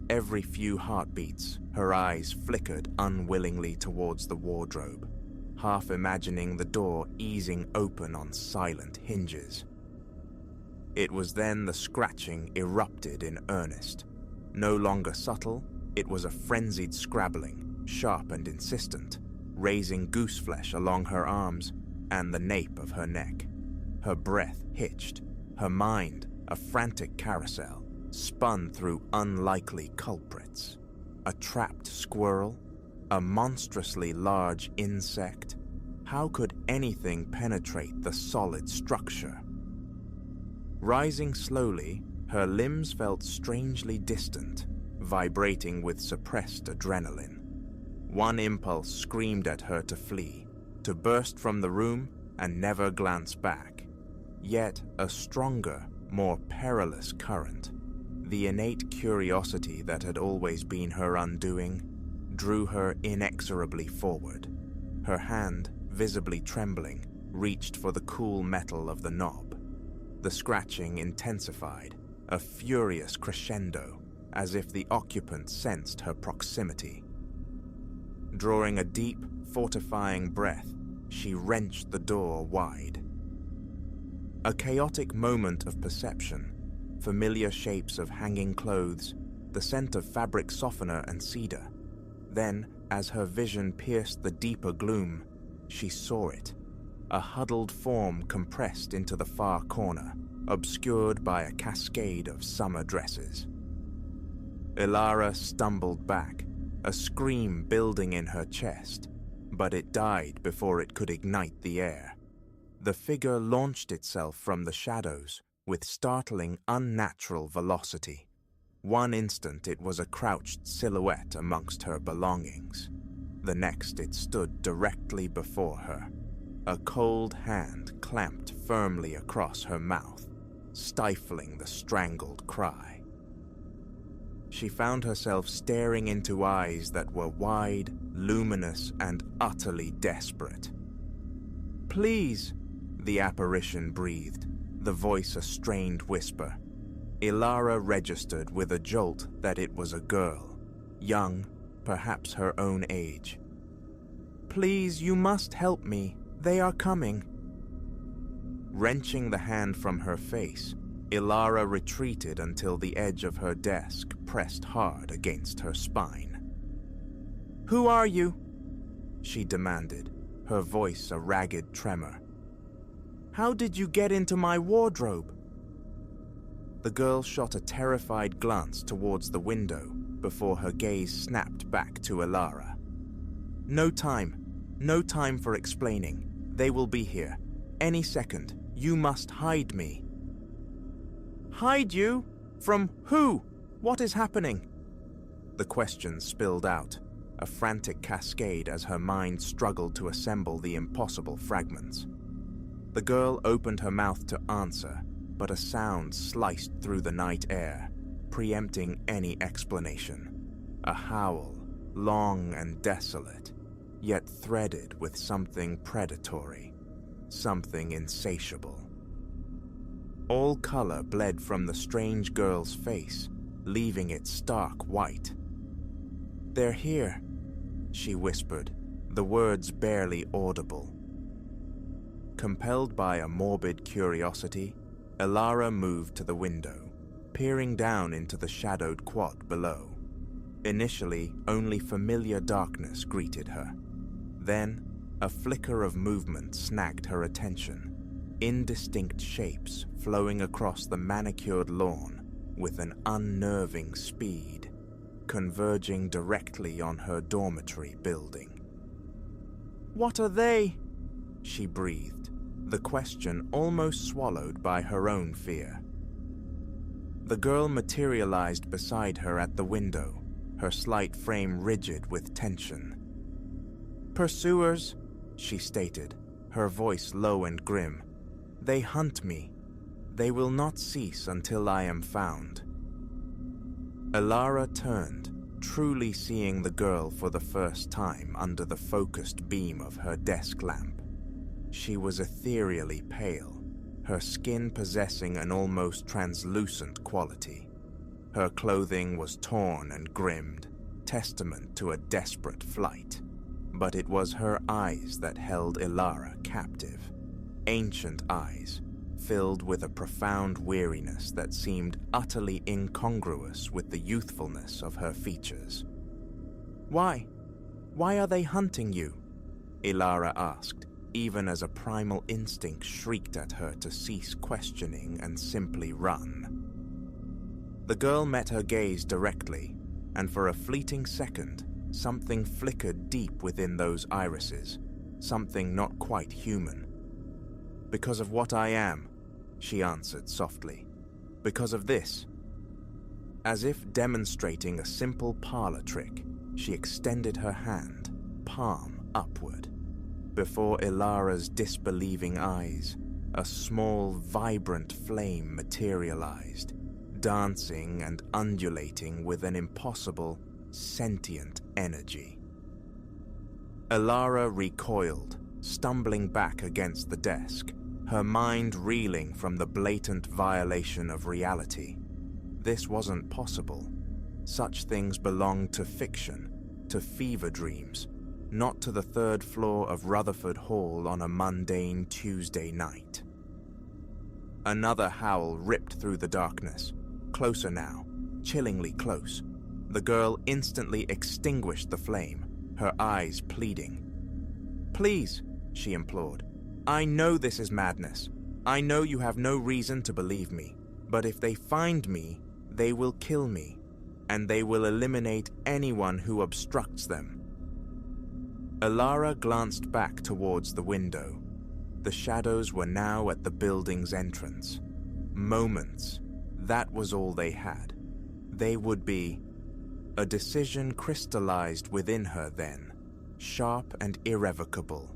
Every few heartbeats, her eyes flickered unwillingly towards the wardrobe, half imagining the door easing open on silent hinges. It was then the scratching erupted in earnest. No longer subtle, it was a frenzied scrabbling, sharp and insistent, raising gooseflesh along her arms and the nape of her neck. Her breath hitched, her mind, a frantic carousel, spun through unlikely culprits. A trapped squirrel? A monstrously large insect? How could anything penetrate the solid structure? Rising slowly, her limbs felt strangely distant, vibrating with suppressed adrenaline. One impulse screamed at her to flee, to burst from the room and never glance back. Yet a stronger, more perilous current, the innate curiosity that had always been her undoing, drew her inexorably forward. Her hand, visibly trembling, reached for the cool metal of the knob. The scratching intensified, a furious crescendo, as if the occupant sensed her proximity. Drawing a deep, fortifying breath, she wrenched the door wide. A chaotic moment of perception, familiar shapes of hanging clothes, the scent of fabric softener and cedar. Then, as her vision pierced the deeper gloom, She saw it, a huddled form compressed into the far corner, obscured by a cascade of summer dresses. Ilara stumbled back, a scream building in her chest, but it died before it could ignite the air. The figure launched itself from the shadows with startling, unnatural velocity. One instant it was a crouched silhouette amongst her belongings. The next it stood directly before her, a cold hand clamped firmly across her mouth, stifling the strangled cry. She found herself staring into eyes that were wide, luminous, and utterly desperate. "Please," the apparition breathed, the voice a strained whisper. Ilara registered with a jolt that it was a girl, young, perhaps her own age. "Please, you must help me. They are coming." Wrenching the hand from her face, Ilara retreated until the edge of her desk pressed hard against her spine. "Who are you?" she demanded, her voice a ragged tremor. "How did you get into my wardrobe?" The girl shot a terrified glance towards the window before her gaze snapped back to Ilara. No time for explaining. They will be here. Any second. You must hide me." "Hide you? From who? What is happening?" The questions spilled out, a frantic cascade as her mind struggled to assemble the impossible fragments. The girl opened her mouth to answer, but a sound sliced through the night air, preempting any explanation. A howl, long and desolate, yet threaded with something predatory, something insatiable. All color bled from the strange girl's face, leaving it stark white. "They're here," she whispered, the words barely audible. Compelled by a morbid curiosity, Ilara moved to the window, peering down into the shadowed quad below. Initially, only familiar darkness greeted her. Then, a flicker of movement snagged her attention, indistinct shapes flowing across the manicured lawn with an unnerving speed, converging directly on her dormitory building. "What are they?" she breathed, the question almost swallowed by her own fear. The girl materialized beside her at the window, her slight frame rigid with tension. "Pursuers," she stated, her voice low and grim. "They hunt me. They will not cease until I am found." Ilara turned, truly seeing the girl for the first time under the focused beam of her desk lamp. She was ethereally pale, her skin possessing an almost translucent quality. Her clothing was torn and grimmed, testament to a desperate flight. But it was her eyes that held Ilara captive. Ancient eyes, filled with a profound weariness that seemed utterly incongruous with the youthfulness of her features. "Why? Why are they hunting you?" Ilara asked, even as a primal instinct shrieked at her to cease questioning and simply run. The girl met her gaze directly, and for a fleeting second, something flickered deep within those irises, something not quite human. "Because of what I am," she answered softly. "Because of this." As if demonstrating a simple parlor trick, she extended her hand, palm upward. Before Ilara's disbelieving eyes, a small, vibrant flame materialized, dancing and undulating with an impossible, sentient energy. Ilara recoiled, stumbling back against the desk, her mind reeling from the blatant violation of reality. This wasn't possible. Such things belonged to fiction, to fever dreams, not to the third floor of Rutherford Hall on a mundane Tuesday night. Another howl ripped through the darkness, closer now, chillingly close. The girl instantly extinguished the flame, her eyes pleading. "Please, she implored. "I know this is madness. I know you have no reason to believe me, but if they find me, they will kill me, and they will eliminate anyone who obstructs them." Elara glanced back towards the window. The shadows were now at the building's entrance. Moments. That was all they had. They would be... A decision crystallized within her then, sharp and irrevocable.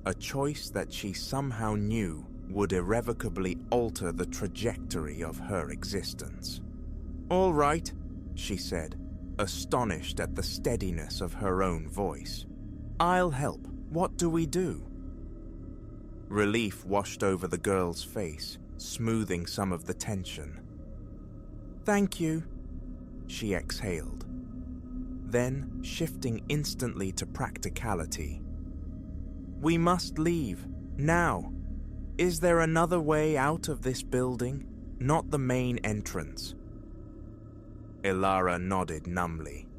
A choice that she somehow knew would irrevocably alter the trajectory of her existence. "All right," she said, astonished at the steadiness of her own voice. "I'll help. What do we do?" Relief washed over the girl's face, smoothing some of the tension. "Thank you," she exhaled. Then, shifting instantly to practicality. "We must leave, now. Is there another way out of this building? Not the main entrance?" Elara nodded numbly.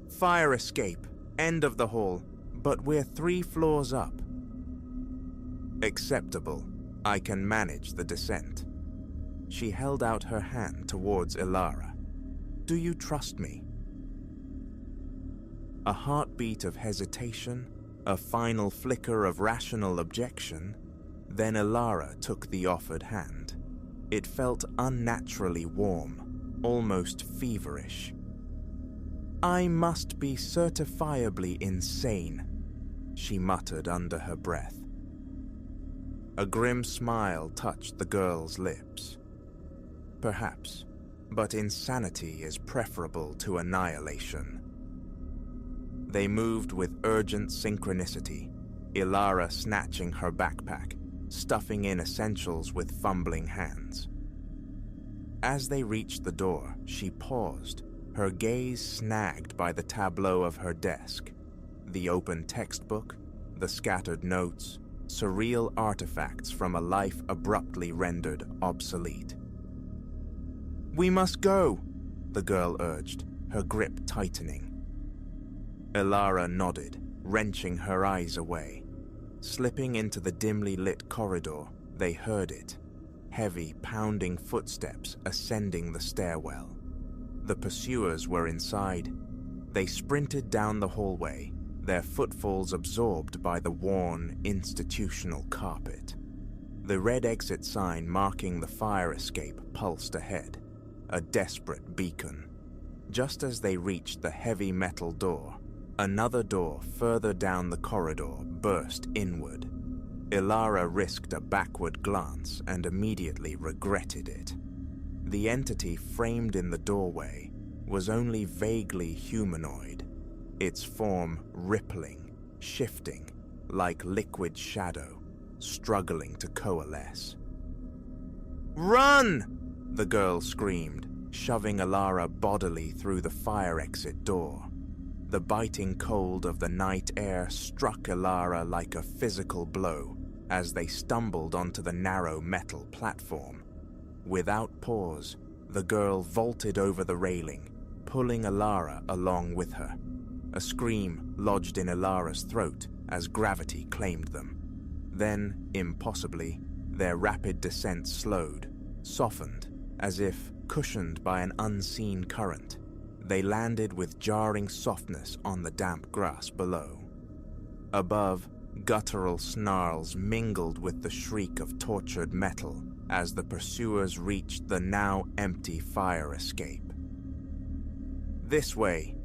"Fire escape, end of the hall, but we're 3 floors up." "Acceptable. I can manage the descent." She held out her hand towards Elara. "Do you trust me?" A heartbeat of hesitation, a final flicker of rational objection, then Elara took the offered hand. It felt unnaturally warm, almost feverish. "I must be certifiably insane," she muttered under her breath. A grim smile touched the girl's lips. "Perhaps, but insanity is preferable to annihilation." They moved with urgent synchronicity, Elara snatching her backpack, stuffing in essentials with fumbling hands. As they reached the door, she paused, her gaze snagged by the tableau of her desk. The open textbook, the scattered notes, surreal artifacts from a life abruptly rendered obsolete. "We must go," the girl urged, her grip tightening. Elara nodded, wrenching her eyes away. Slipping into the dimly lit corridor, they heard it. Heavy, pounding footsteps ascending the stairwell. The pursuers were inside. They sprinted down the hallway, their footfalls absorbed by the worn, institutional carpet. The red exit sign marking the fire escape pulsed ahead, a desperate beacon. Just as they reached the heavy metal door, another door further down the corridor burst inward. Elara risked a backward glance and immediately regretted it. The entity framed in the doorway was only vaguely humanoid, its form rippling, shifting, like liquid shadow, struggling to coalesce. "Run!" the girl screamed, shoving Elara bodily through the fire exit door. The biting cold of the night air struck Elara like a physical blow as they stumbled onto the narrow metal platform. Without pause, the girl vaulted over the railing, pulling Elara along with her. A scream lodged in Elara's throat as gravity claimed them. Then, impossibly, their rapid descent slowed, softened, as if cushioned by an unseen current. They landed with jarring softness on the damp grass below. Above, guttural snarls mingled with the shriek of tortured metal as the pursuers reached the now empty fire escape. "This way,"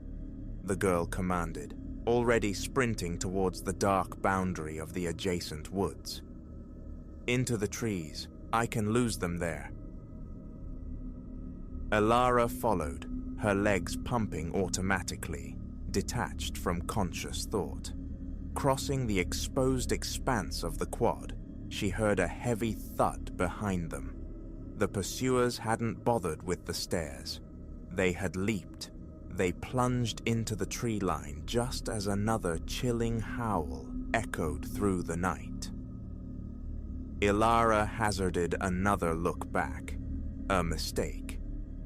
the girl commanded, already sprinting towards the dark boundary of the adjacent woods. "Into the trees. I can lose them there." Elara followed, her legs pumping automatically, detached from conscious thought. Crossing the exposed expanse of the quad, she heard a heavy thud behind them. The pursuers hadn't bothered with the stairs. They had leaped. They plunged into the tree line just as another chilling howl echoed through the night. Elara hazarded another look back. A mistake.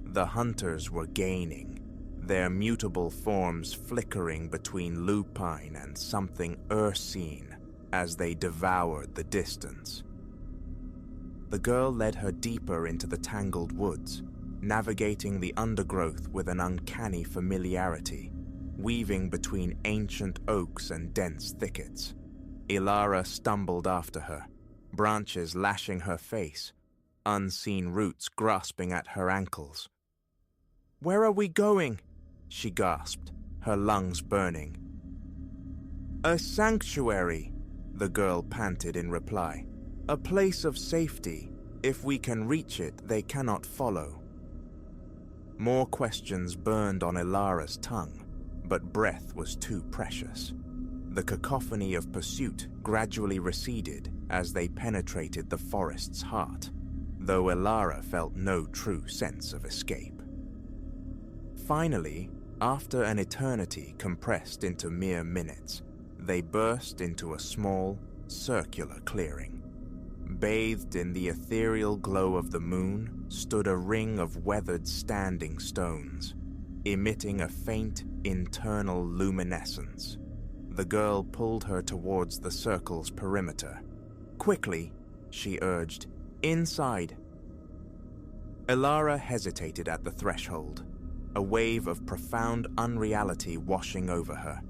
The hunters were gaining, their mutable forms flickering between lupine and something ursine, as they devoured the distance. The girl led her deeper into the tangled woods, navigating the undergrowth with an uncanny familiarity, weaving between ancient oaks and dense thickets. Ilara stumbled after her, branches lashing her face, unseen roots grasping at her ankles. "Where are we going?" she gasped, her lungs burning. "A sanctuary," the girl panted in reply. "A place of safety. If we can reach it, they cannot follow." More questions burned on Ilara's tongue, but breath was too precious. The cacophony of pursuit gradually receded as they penetrated the forest's heart, though Ilara felt no true sense of escape. Finally, after an eternity compressed into mere minutes, they burst into a small, circular clearing. Bathed in the ethereal glow of the moon stood a ring of weathered standing stones, emitting a faint, internal luminescence. The girl pulled her towards the circle's perimeter. "Quickly," she urged. "Inside." Ilara hesitated at the threshold, a wave of profound unreality washing over her.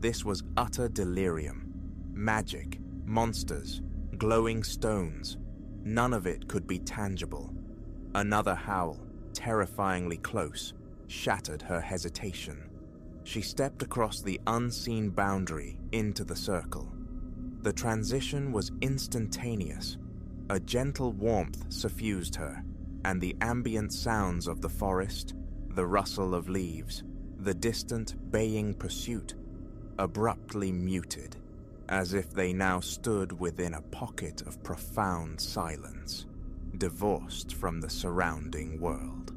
This was utter delirium. Magic, monsters, glowing stones. None of it could be tangible. Another howl, terrifyingly close, shattered her hesitation. She stepped across the unseen boundary into the circle. The transition was instantaneous. A gentle warmth suffused her, and the ambient sounds of the forest, the rustle of leaves, the distant baying pursuit, abruptly muted, as if they now stood within a pocket of profound silence, divorced from the surrounding world.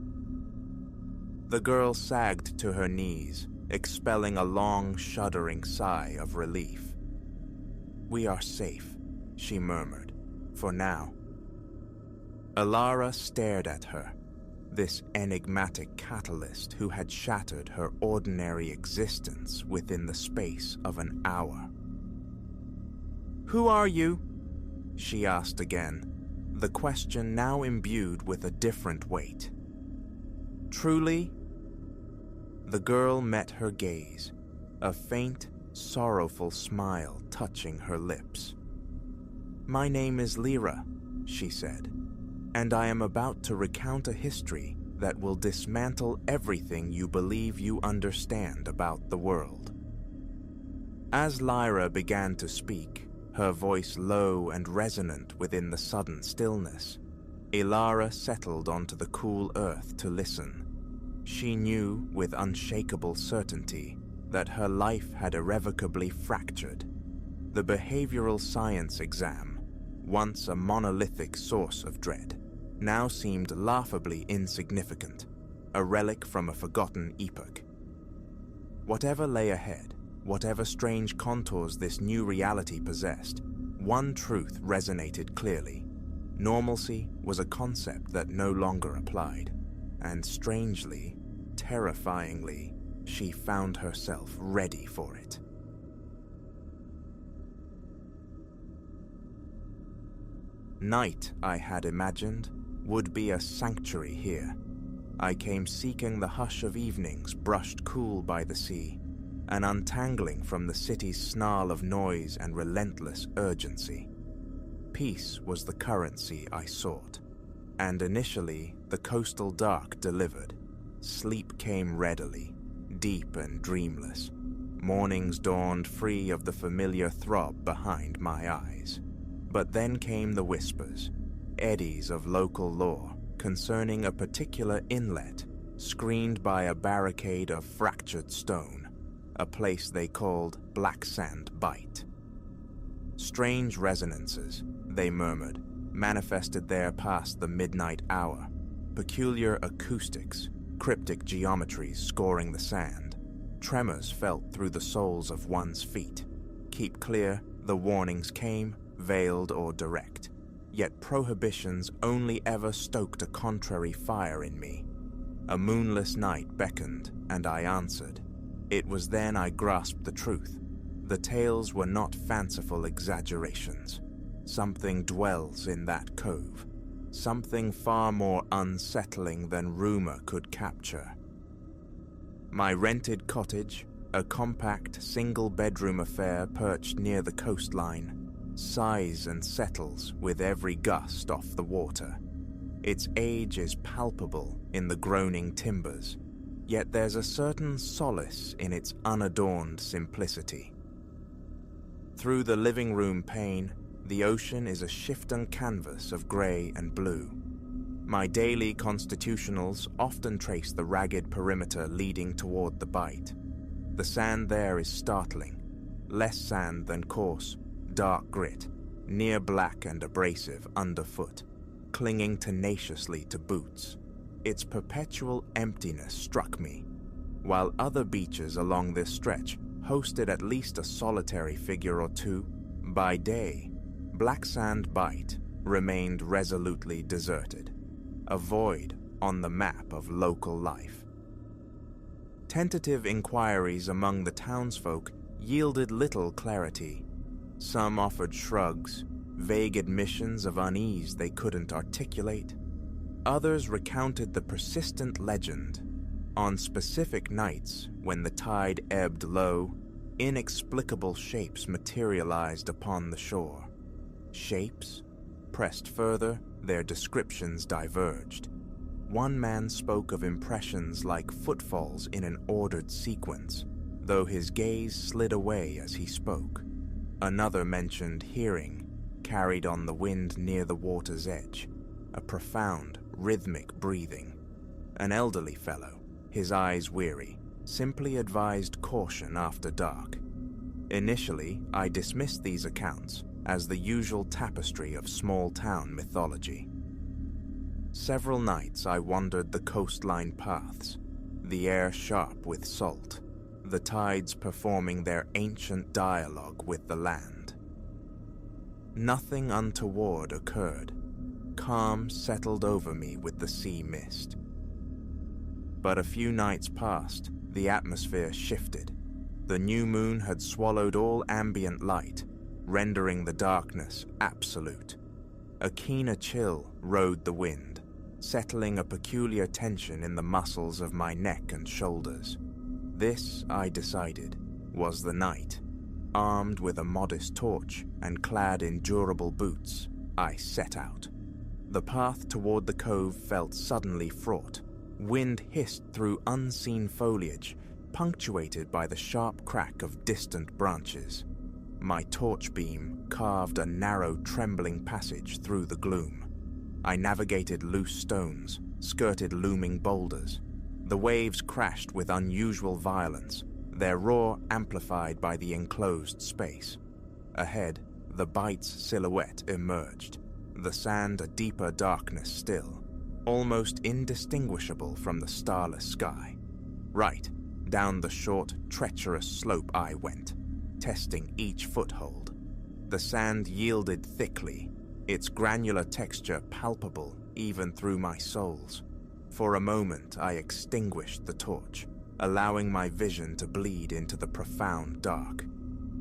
The girl sagged to her knees, expelling a long, shuddering sigh of relief. "We are safe," she murmured, "for now." Ilara stared at her, this enigmatic catalyst who had shattered her ordinary existence within the space of an hour. "Who are you?" she asked again, the question now imbued with a different weight. "Truly?" The girl met her gaze, a faint, sorrowful smile touching her lips. "My name is Lyra," she said, "and I am about to recount a history that will dismantle everything you believe you understand about the world." As Lyra began to speak, her voice low and resonant within the sudden stillness, Ilara settled onto the cool earth to listen. She knew with unshakable certainty that her life had irrevocably fractured. The behavioral science exam, once a monolithic source of dread, now seemed laughably insignificant, a relic from a forgotten epoch. Whatever lay ahead, whatever strange contours this new reality possessed, one truth resonated clearly. Normalcy was a concept that no longer applied, and strangely, terrifyingly, she found herself ready for it. Night, I had imagined, would be a sanctuary here. I came seeking the hush of evenings brushed cool by the sea, an untangling from the city's snarl of noise and relentless urgency. Peace was the currency I sought, and initially the coastal dark delivered. Sleep came readily, deep and dreamless. Mornings dawned free of the familiar throb behind my eyes. But then came the whispers, eddies of local lore concerning a particular inlet screened by a barricade of fractured stone, a place they called Black Sand Bight. Strange resonances, they murmured, manifested there past the midnight hour, peculiar acoustics, cryptic geometries scoring the sand. Tremors felt through the soles of one's feet. Keep clear, the warnings came, veiled or direct, yet prohibitions only ever stoked a contrary fire in me. A moonless night beckoned, and I answered. It was then I grasped the truth. The tales were not fanciful exaggerations. Something dwells in that cove, something far more unsettling than rumor could capture. My rented cottage, a compact single-bedroom affair perched near the coastline, sighs and settles with every gust off the water. Its age is palpable in the groaning timbers, yet there's a certain solace in its unadorned simplicity. Through the living room pane, the ocean is a shifting canvas of grey and blue. My daily constitutionals often trace the ragged perimeter leading toward the bight. The sand there is startling, less sand than coarse, dark grit, near black and abrasive underfoot, clinging tenaciously to boots. Its perpetual emptiness struck me, while other beaches along this stretch hosted at least a solitary figure or two. By day, Black Sand Bight remained resolutely deserted, a void on the map of local life. Tentative inquiries among the townsfolk yielded little clarity. Some offered shrugs, vague admissions of unease they couldn't articulate. Others recounted the persistent legend. On specific nights, when the tide ebbed low, inexplicable shapes materialized upon the shore. Shapes? Pressed further, their descriptions diverged. One man spoke of impressions like footfalls in an ordered sequence, though his gaze slid away as he spoke. Another mentioned hearing, carried on the wind near the water's edge, a profound, rhythmic breathing. An elderly fellow, his eyes weary, simply advised caution after dark. Initially, I dismissed these accounts as the usual tapestry of small-town mythology. Several nights I wandered the coastline paths, the air sharp with salt, the tides performing their ancient dialogue with the land. Nothing untoward occurred. Calm settled over me with the sea mist. But a few nights passed, the atmosphere shifted. The new moon had swallowed all ambient light, rendering the darkness absolute. A keener chill rode the wind, settling a peculiar tension in the muscles of my neck and shoulders. This, I decided, was the night. Armed with a modest torch and clad in durable boots, I set out. The path toward the cove felt suddenly fraught. Wind hissed through unseen foliage, punctuated by the sharp crack of distant branches. My torch beam carved a narrow, trembling passage through the gloom. I navigated loose stones, skirted looming boulders. The waves crashed with unusual violence, their roar amplified by the enclosed space. Ahead, the bight's silhouette emerged, the sand a deeper darkness still, almost indistinguishable from the starless sky. Right, down the short, treacherous slope I went, testing each foothold. The sand yielded thickly, its granular texture palpable even through my soles. For a moment I extinguished the torch, allowing my vision to bleed into the profound dark.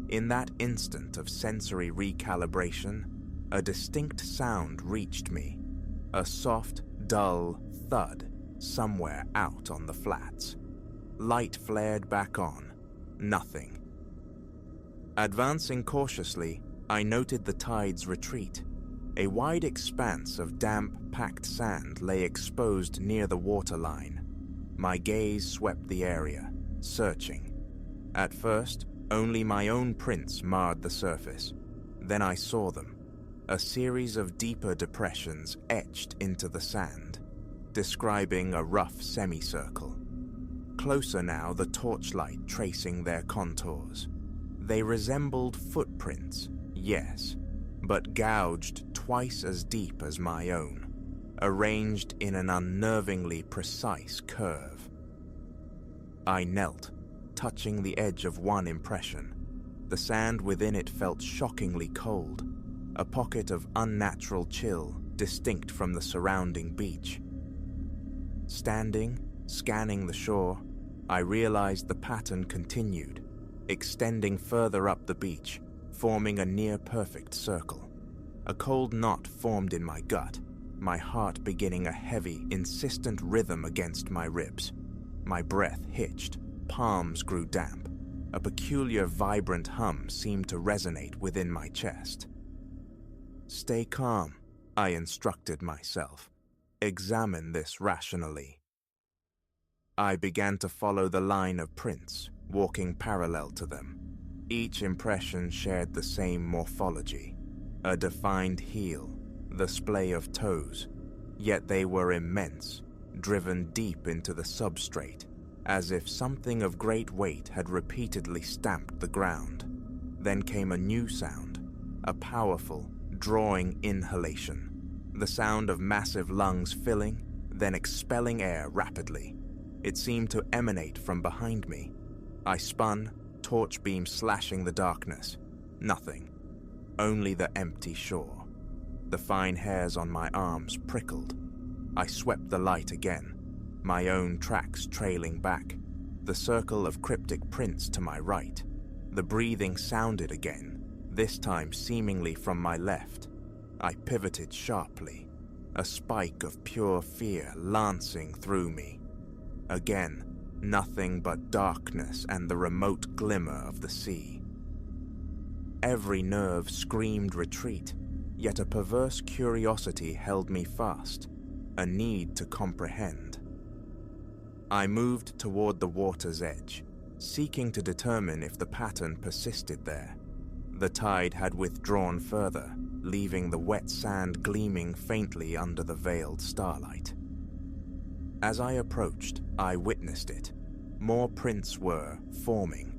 In that instant of sensory recalibration, a distinct sound reached me, a soft, dull thud somewhere out on the flats. Light flared back on. Nothing. Advancing cautiously, I noted the tide's retreat. A wide expanse of damp, packed sand lay exposed near the waterline. My gaze swept the area, searching. At first, only my own prints marred the surface. Then I saw them, a series of deeper depressions etched into the sand, describing a rough semicircle. Closer now, the torchlight tracing their contours. They resembled footprints, yes, but gouged twice as deep as my own, arranged in an unnervingly precise curve. I knelt, touching the edge of one impression. The sand within it felt shockingly cold, a pocket of unnatural chill distinct from the surrounding beach. Standing, scanning the shore, I realized the pattern continued. extending further up the beach, forming a near-perfect circle. A cold knot formed in my gut, my heart beginning a heavy, insistent rhythm against my ribs. My breath hitched, palms grew damp. A peculiar, vibrant hum seemed to resonate within my chest. "Stay calm," I instructed myself. "Examine this rationally." I began to follow the line of prints, walking parallel to them. Each impression shared the same morphology, a defined heel, the splay of toes, yet they were immense, driven deep into the substrate, as if something of great weight had repeatedly stamped the ground. Then came a new sound, a powerful, drawing inhalation, the sound of massive lungs filling, then expelling air rapidly. It seemed to emanate from behind me. I spun, torch beam slashing the darkness. Nothing. Only the empty shore. The fine hairs on my arms prickled. I swept the light again, my own tracks trailing back, the circle of cryptic prints to my right. The breathing sounded again, this time seemingly from my left. I pivoted sharply, a spike of pure fear lancing through me. Again, nothing but darkness and the remote glimmer of the sea. Every nerve screamed retreat, yet a perverse curiosity held me fast, a need to comprehend. I moved toward the water's edge, seeking to determine if the pattern persisted there. The tide had withdrawn further, leaving the wet sand gleaming faintly under the veiled starlight. As I approached, I witnessed it. More prints were forming,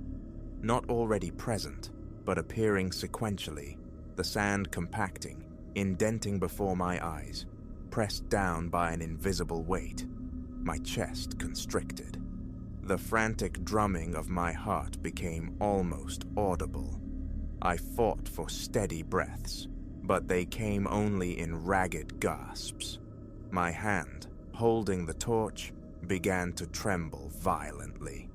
not already present, but appearing sequentially, the sand compacting, indenting before my eyes, pressed down by an invisible weight. My chest constricted. The frantic drumming of my heart became almost audible. I fought for steady breaths, but they came only in ragged gasps. My hand, holding the torch, began to tremble violently.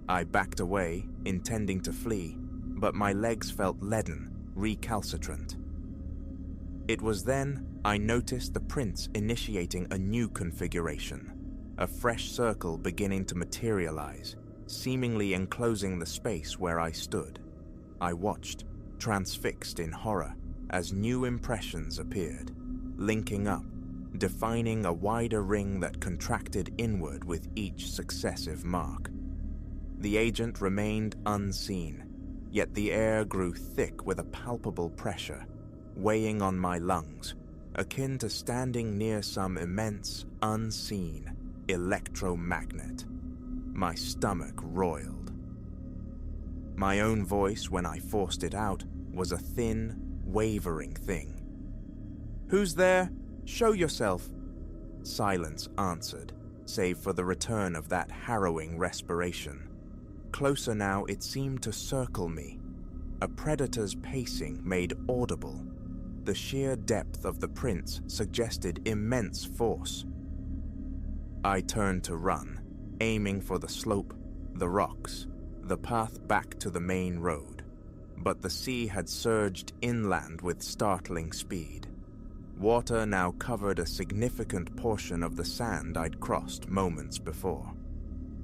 I backed away, intending to flee, but my legs felt leaden, recalcitrant. It was then I noticed the prints initiating a new configuration, a fresh circle beginning to materialize, seemingly enclosing the space where I stood. I watched, transfixed in horror, as new impressions appeared, linking up, defining a wider ring that contracted inward with each successive mark. The agent remained unseen, yet the air grew thick with a palpable pressure, weighing on my lungs, akin to standing near some immense, unseen electromagnet. My stomach roiled. My own voice, when I forced it out, was a thin, wavering thing. "Who's there? Show yourself!" Silence answered, save for the return of that harrowing respiration. Closer now, it seemed to circle me. A predator's pacing made audible. The sheer depth of the prints suggested immense force. I turned to run, aiming for the slope, the rocks, the path back to the main road. But the sea had surged inland with startling speed. Water now covered a significant portion of the sand I'd crossed moments before.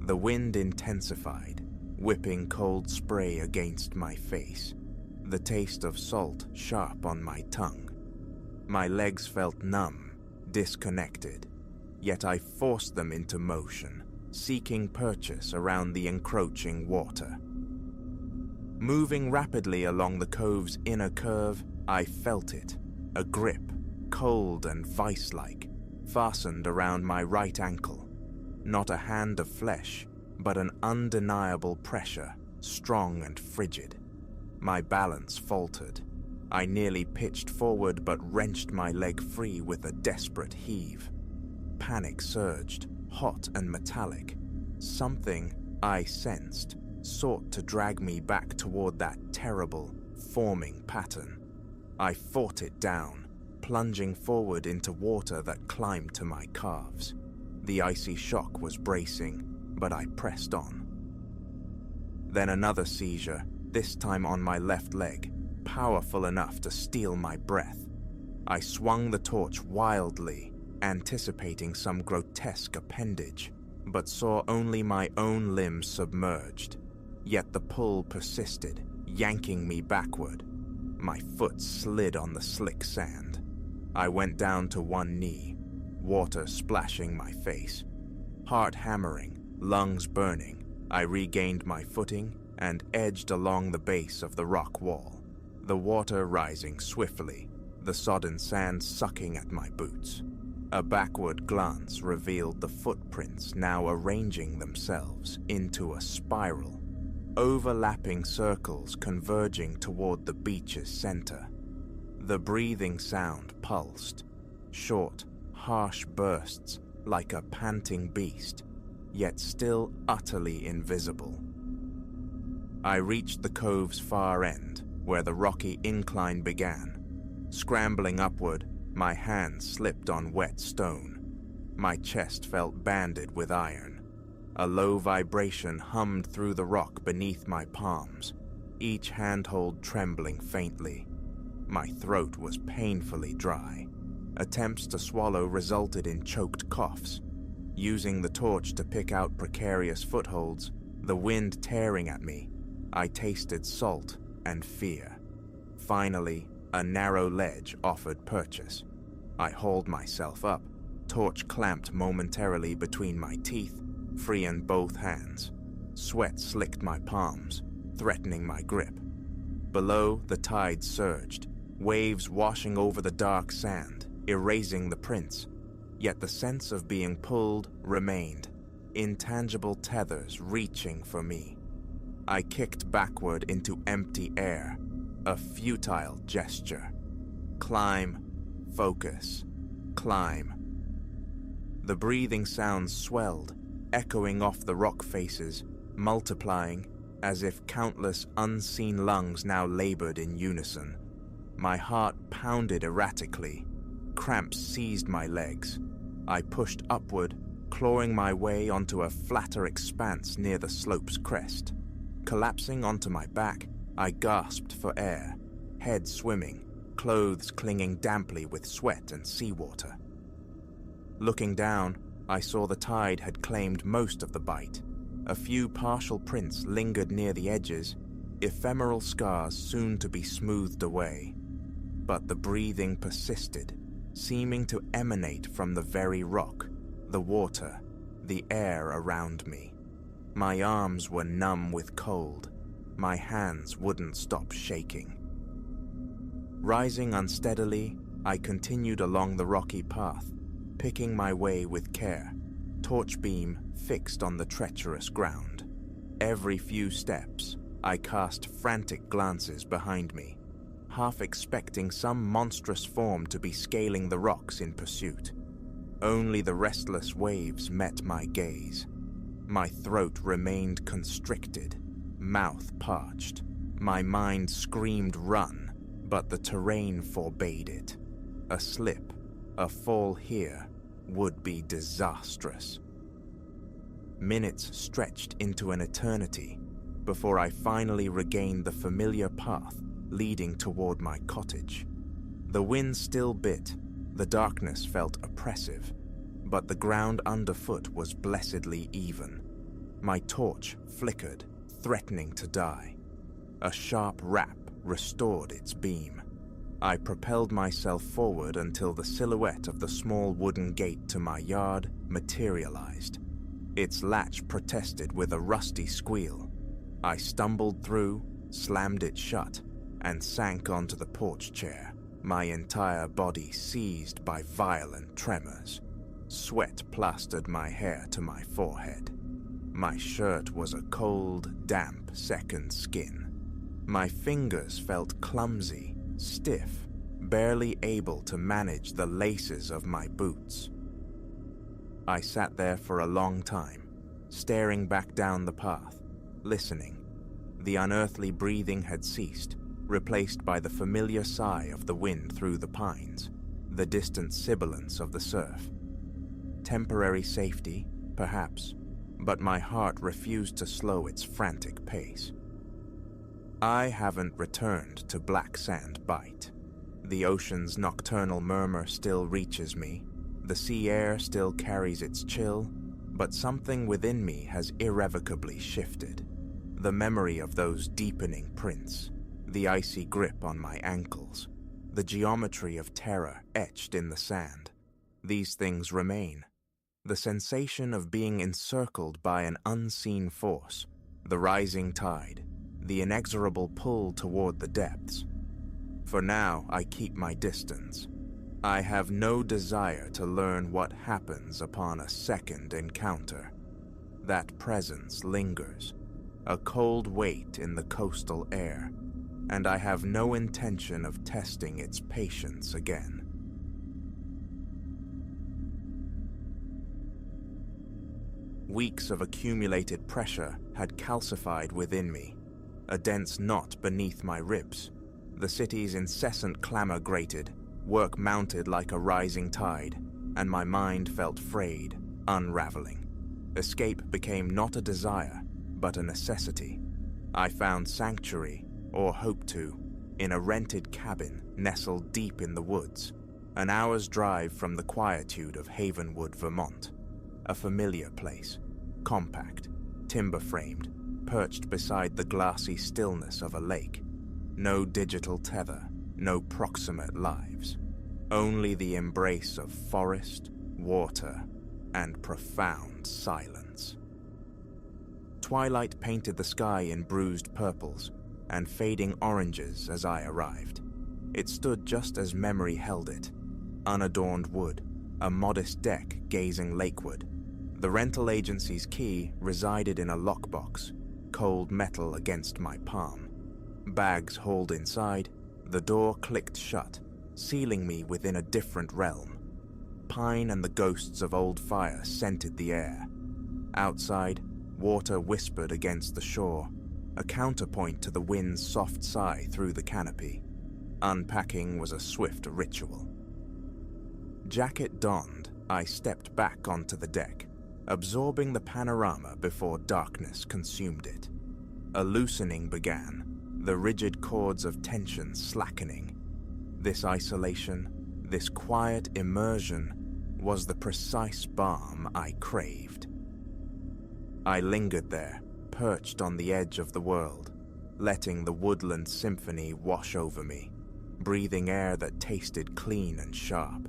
The wind intensified, whipping cold spray against my face, the taste of salt sharp on my tongue. My legs felt numb, disconnected, yet I forced them into motion, seeking purchase around the encroaching water. Moving rapidly along the cove's inner curve, I felt it, a grip, cold and vice-like, fastened around my right ankle. Not a hand of flesh, but an undeniable pressure, strong and frigid. My balance faltered. I nearly pitched forward but wrenched my leg free with a desperate heave. Panic surged, hot and metallic. Something, I sensed, sought to drag me back toward that terrible, forming pattern. I fought it down, plunging forward into water that climbed to my calves. The icy shock was bracing, but I pressed on. Then another seizure, this time on my left leg, powerful enough to steal my breath. I swung the torch wildly, anticipating some grotesque appendage, but saw only my own limbs submerged. Yet the pull persisted, yanking me backward. My foot slid on the slick sand. I went down to one knee, water splashing my face. Heart hammering, lungs burning, I regained my footing and edged along the base of the rock wall, the water rising swiftly, the sodden sand sucking at my boots. A backward glance revealed the footprints now arranging themselves into a spiral, overlapping circles converging toward the beach's center. The breathing sound pulsed, short, harsh bursts like a panting beast, yet still utterly invisible. I reached the cove's far end, where the rocky incline began. Scrambling upward, my hand slipped on wet stone. My chest felt banded with iron. A low vibration hummed through the rock beneath my palms, each handhold trembling faintly. My throat was painfully dry. Attempts to swallow resulted in choked coughs. Using the torch to pick out precarious footholds, the wind tearing at me, I tasted salt and fear. Finally, a narrow ledge offered purchase. I hauled myself up, torch clamped momentarily between my teeth, free in both hands. Sweat slicked my palms, threatening my grip. Below, the tide surged, waves washing over the dark sand, erasing the prints. Yet the sense of being pulled remained, intangible tethers reaching for me. I kicked backward into empty air, a futile gesture. Climb, focus, climb. The breathing sounds swelled, echoing off the rock faces, multiplying as if countless unseen lungs now labored in unison. My heart pounded erratically. Cramps seized my legs. I pushed upward, clawing my way onto a flatter expanse near the slope's crest. Collapsing onto my back, I gasped for air, head swimming, clothes clinging damply with sweat and seawater. Looking down, I saw the tide had claimed most of the bite. A few partial prints lingered near the edges, ephemeral scars soon to be smoothed away. But the breathing persisted, seeming to emanate from the very rock, the water, the air around me. My arms were numb with cold. My hands wouldn't stop shaking. Rising unsteadily, I continued along the rocky path, picking my way with care, torch beam fixed on the treacherous ground. Every few steps, I cast frantic glances behind me, half expecting some monstrous form to be scaling the rocks in pursuit. Only the restless waves met my gaze. My throat remained constricted, mouth parched. My mind screamed run, but the terrain forbade it. A slip, a fall here, would be disastrous. Minutes stretched into an eternity before I finally regained the familiar path leading toward my cottage. The wind still bit, the darkness felt oppressive, but the ground underfoot was blessedly even. My torch flickered, threatening to die. A sharp rap restored its beam. I propelled myself forward until the silhouette of the small wooden gate to my yard materialized. Its latch protested with a rusty squeal. I stumbled through, slammed it shut, and sank onto the porch chair, my entire body seized by violent tremors. Sweat plastered my hair to my forehead. My shirt was a cold, damp second skin. My fingers felt clumsy, stiff, barely able to manage the laces of my boots. I sat there for a long time, staring back down the path, listening. The unearthly breathing had ceased, replaced by the familiar sigh of the wind through the pines, the distant sibilance of the surf. Temporary safety, perhaps, but my heart refused to slow its frantic pace. I haven't returned to Black Sand Bight. The ocean's nocturnal murmur still reaches me, the sea air still carries its chill, but something within me has irrevocably shifted. The memory of those deepening prints, the icy grip on my ankles, the geometry of terror etched in the sand, these things remain. The sensation of being encircled by an unseen force, the rising tide, the inexorable pull toward the depths. For now, I keep my distance. I have no desire to learn what happens upon a second encounter. That presence lingers, a cold weight in the coastal air, and I have no intention of testing its patience again. Weeks of accumulated pressure had calcified within me, a dense knot beneath my ribs. The city's incessant clamor grated, work mounted like a rising tide, and my mind felt frayed, unraveling. Escape became not a desire, but a necessity. I found sanctuary, or hoped to, in a rented cabin nestled deep in the woods, an hour's drive from the quietude of Havenwood, Vermont. A familiar place, compact, timber-framed, perched beside the glassy stillness of a lake. No digital tether, no proximate lives. Only the embrace of forest, water, and profound silence. Twilight painted the sky in bruised purples and fading oranges as I arrived. It stood just as memory held it, unadorned wood, a modest deck gazing lakeward. The rental agency's key resided in a lockbox, cold metal against my palm. Bags hauled inside, the door clicked shut, sealing me within a different realm. Pine and the ghosts of old fire scented the air. Outside, water whispered against the shore, a counterpoint to the wind's soft sigh through the canopy. Unpacking was a swift ritual. Jacket donned, I stepped back onto the deck, absorbing the panorama before darkness consumed it. A loosening began, the rigid cords of tension slackening. This isolation, this quiet immersion, was the precise balm I craved. I lingered there, perched on the edge of the world, letting the woodland symphony wash over me, breathing air that tasted clean and sharp.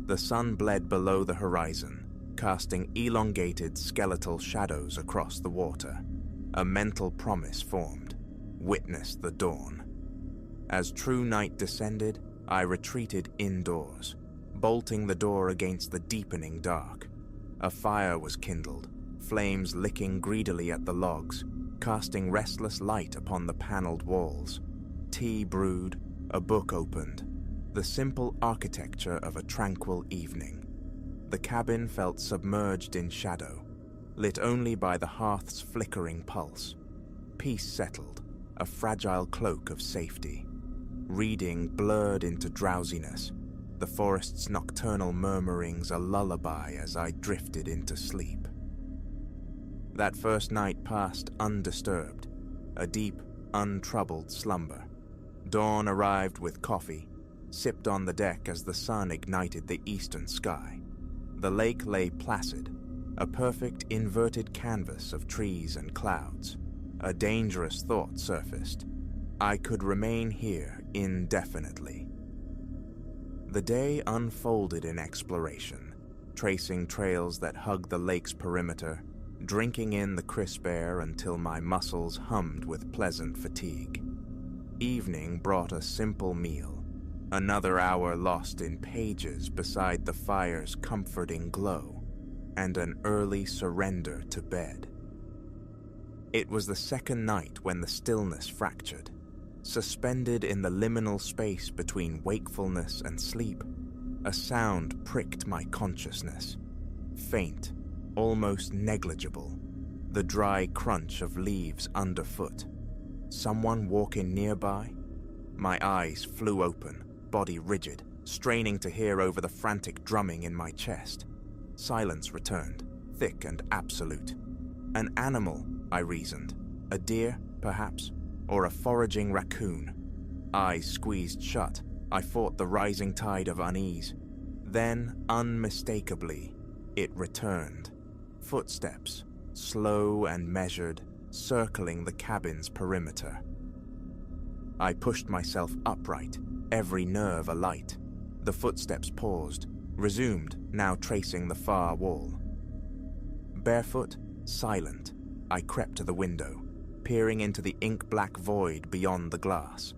The sun bled below the horizon, casting elongated skeletal shadows across the water. A mental promise formed: witness the dawn. As true night descended, I retreated indoors, bolting the door against the deepening dark. A fire was kindled, flames licking greedily at the logs, casting restless light upon the paneled walls. Tea brewed, a book opened, the simple architecture of a tranquil evening. The cabin felt submerged in shadow, lit only by the hearth's flickering pulse. Peace settled, a fragile cloak of safety. Reading blurred into drowsiness, the forest's nocturnal murmurings a lullaby as I drifted into sleep. That first night passed undisturbed, a deep, untroubled slumber. Dawn arrived with coffee, sipped on the deck as the sun ignited the eastern sky. The lake lay placid, a perfect inverted canvas of trees and clouds. A dangerous thought surfaced. I could remain here indefinitely. The day unfolded in exploration, tracing trails that hugged the lake's perimeter, drinking in the crisp air until my muscles hummed with pleasant fatigue. Evening brought a simple meal, another hour lost in pages beside the fire's comforting glow, and an early surrender to bed. It was the second night when the stillness fractured. Suspended in the liminal space between wakefulness and sleep, a sound pricked my consciousness. Faint, almost negligible, the dry crunch of leaves underfoot. Someone walking nearby? My eyes flew open, body rigid, straining to hear over the frantic drumming in my chest. Silence returned, thick and absolute. An animal, I reasoned. A deer, perhaps, or a foraging raccoon. Eyes squeezed shut, I fought the rising tide of unease. Then, unmistakably, it returned. Footsteps, slow and measured, circling the cabin's perimeter. I pushed myself upright, every nerve alight. The footsteps paused, resumed, now tracing the far wall. Barefoot, silent, I crept to the window, peering into the ink-black void beyond the glass.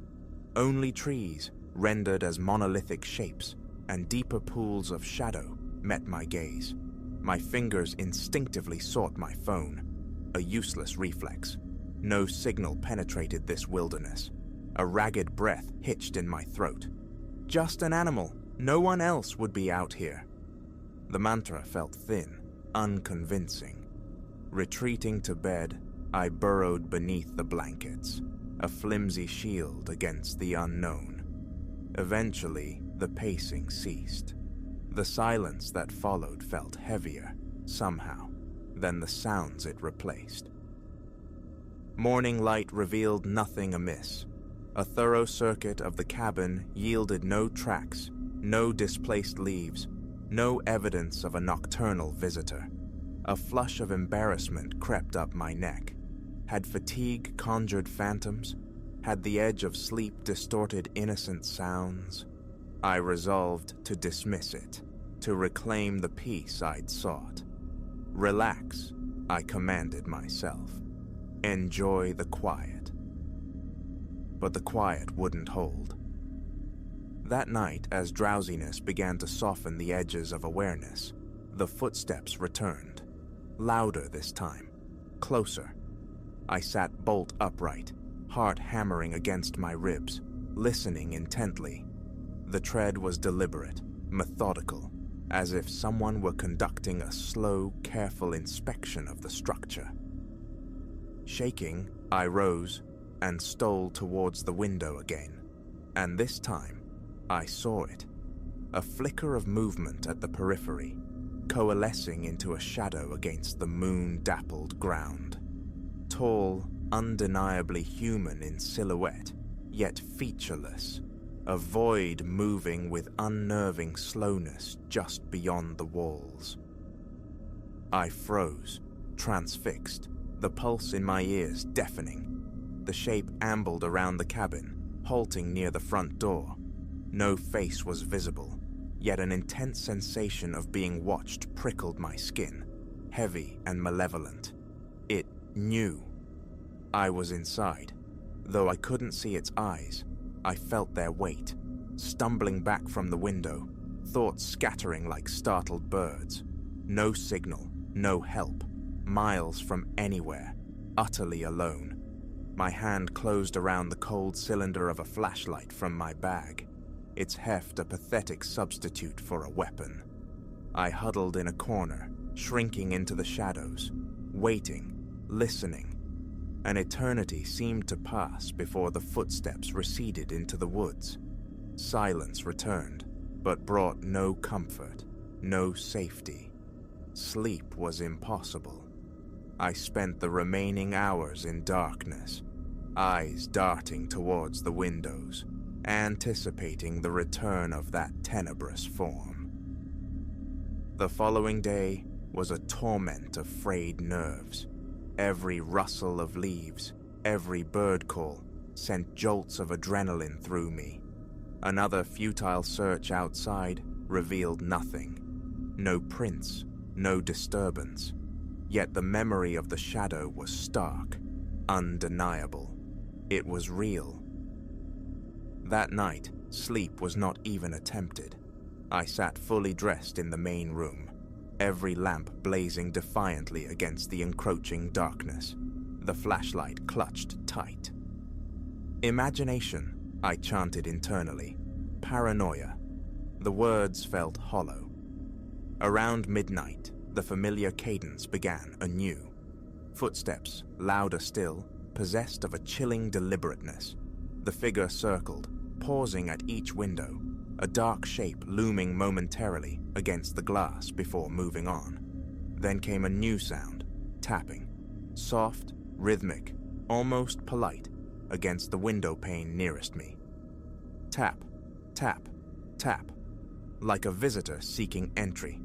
Only trees, rendered as monolithic shapes, and deeper pools of shadow met my gaze. My fingers instinctively sought my phone, a useless reflex. No signal penetrated this wilderness. A ragged breath hitched in my throat. Just an animal. No one else would be out here. The mantra felt thin, unconvincing. Retreating to bed, I burrowed beneath the blankets, a flimsy shield against the unknown. Eventually, the pacing ceased. The silence that followed felt heavier, somehow, than the sounds it replaced. Morning light revealed nothing amiss. A thorough circuit of the cabin yielded no tracks, no displaced leaves, no evidence of a nocturnal visitor. A flush of embarrassment crept up my neck. Had fatigue conjured phantoms? Had the edge of sleep distorted innocent sounds? I resolved to dismiss it, to reclaim the peace I'd sought. Relax, I commanded myself. Enjoy the quiet. But the quiet wouldn't hold. That night, as drowsiness began to soften the edges of awareness, the footsteps returned. Louder this time. Closer. I sat bolt upright, heart hammering against my ribs, listening intently. The tread was deliberate, methodical, as if someone were conducting a slow, careful inspection of the structure. Shaking, I rose and stole towards the window again, and this time, I saw it. A flicker of movement at the periphery, coalescing into a shadow against the moon-dappled ground. Tall, undeniably human in silhouette, yet featureless. A void moving with unnerving slowness just beyond the walls. I froze, transfixed, the pulse in my ears deafening. The shape ambled around the cabin, halting near the front door. No face was visible, yet an intense sensation of being watched prickled my skin, heavy and malevolent. It knew. I was inside. Though I couldn't see its eyes, I felt their weight, stumbling back from the window, thoughts scattering like startled birds. No signal, no help, miles from anywhere, utterly alone. My hand closed around the cold cylinder of a flashlight from my bag, its heft a pathetic substitute for a weapon. I huddled in a corner, shrinking into the shadows, waiting, listening. An eternity seemed to pass before the footsteps receded into the woods. Silence returned, but brought no comfort, no safety. Sleep was impossible. I spent the remaining hours in darkness, eyes darting towards the windows, anticipating the return of that tenebrous form. The following day was a torment of frayed nerves. Every rustle of leaves, every bird call, sent jolts of adrenaline through me. Another futile search outside revealed nothing. No prints, no disturbance. Yet the memory of the shadow was stark, undeniable. It was real. That night, sleep was not even attempted. I sat fully dressed in the main room, every lamp blazing defiantly against the encroaching darkness, the flashlight clutched tight. Imagination, I chanted internally. Paranoia. The words felt hollow. Around midnight, the familiar cadence began anew. Footsteps, louder still, possessed of a chilling deliberateness. The figure circled, pausing at each window, a dark shape looming momentarily against the glass before moving on. Then came a new sound, tapping, soft, rhythmic, almost polite, against the window pane nearest me. Tap, tap, tap, like a visitor seeking entry.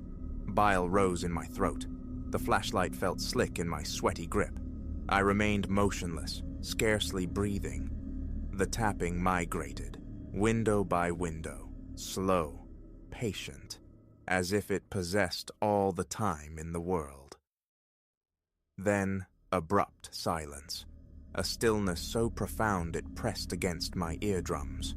Bile rose in my throat. The flashlight felt slick in my sweaty grip. I remained motionless, scarcely breathing. The tapping migrated, window by window, slow, patient, as if it possessed all the time in the world. Then, abrupt silence, a stillness so profound it pressed against my eardrums.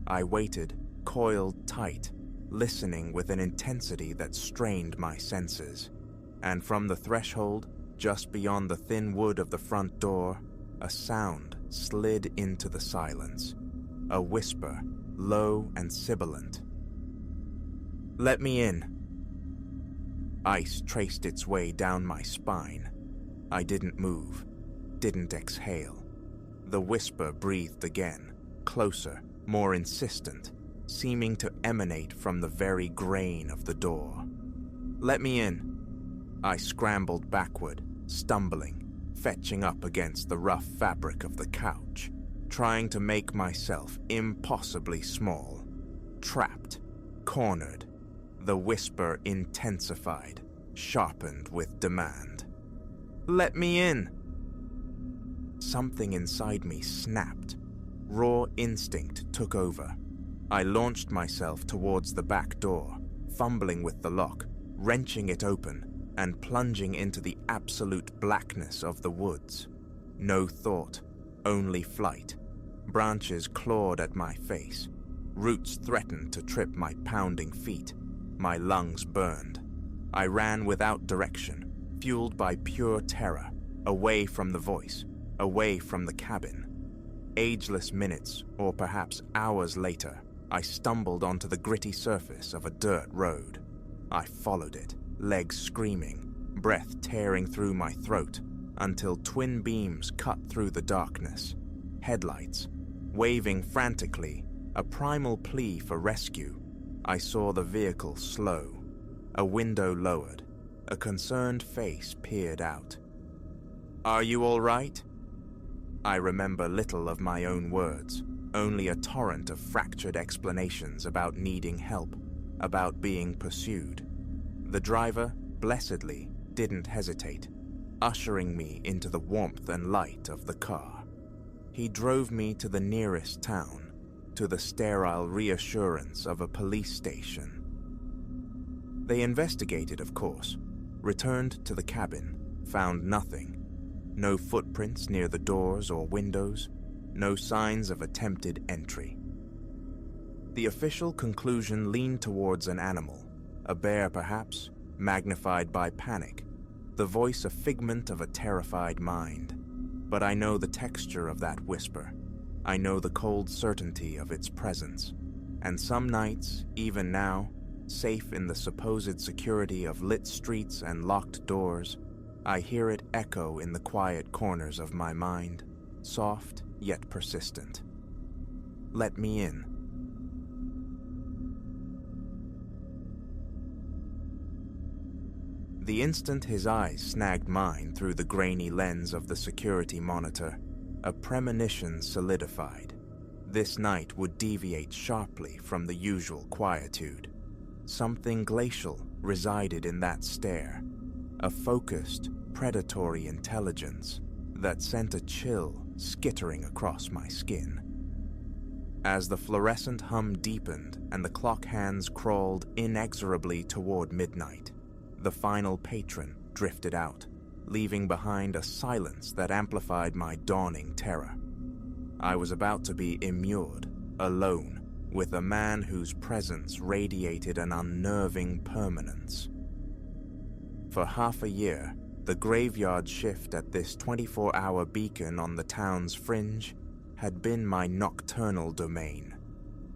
I waited, coiled tight, listening with an intensity that strained my senses. And from the threshold, just beyond the thin wood of the front door, a sound slid into the silence. A whisper, low and sibilant. "Let me in." Ice traced its way down my spine. I didn't move, didn't exhale. The whisper breathed again, closer, more insistent, seeming to emanate from the very grain of the door. "Let me in." I scrambled backward, stumbling, fetching up against the rough fabric of the couch, trying to make myself impossibly small. Trapped, cornered, the whisper intensified, sharpened with demand. "Let me in!" Something inside me snapped. Raw instinct took over. I launched myself towards the back door, fumbling with the lock, wrenching it open, and plunging into the absolute blackness of the woods. No thought, only flight. Branches clawed at my face. Roots threatened to trip my pounding feet. My lungs burned. I ran without direction, fueled by pure terror, away from the voice, away from the cabin. Ageless minutes, or perhaps hours later, I stumbled onto the gritty surface of a dirt road. I followed it, legs screaming, breath tearing through my throat, until twin beams cut through the darkness. Headlights, waving frantically, a primal plea for rescue. I saw the vehicle slow. A window lowered. A concerned face peered out. "Are you all right?" I remember little of my own words, only a torrent of fractured explanations about needing help, about being pursued. The driver, blessedly, didn't hesitate, ushering me into the warmth and light of the car. He drove me to the nearest town, to the sterile reassurance of a police station. They investigated, of course, returned to the cabin, found nothing. No footprints near the doors or windows, no signs of attempted entry. The official conclusion leaned towards an animal, a bear perhaps, magnified by panic, the voice a figment of a terrified mind. But I know the texture of that whisper. I know the cold certainty of its presence. And some nights, even now, safe in the supposed security of lit streets and locked doors, I hear it echo in the quiet corners of my mind, soft yet persistent. "Let me in." The instant his eyes snagged mine through the grainy lens of the security monitor, a premonition solidified. This night would deviate sharply from the usual quietude. Something glacial resided in that stare, a focused, predatory intelligence that sent a chill skittering across my skin. As the fluorescent hum deepened and the clock hands crawled inexorably toward midnight, the final patron drifted out, leaving behind a silence that amplified my dawning terror. I was about to be immured, alone, with a man whose presence radiated an unnerving permanence. For half a year, the graveyard shift at this 24-hour beacon on the town's fringe had been my nocturnal domain.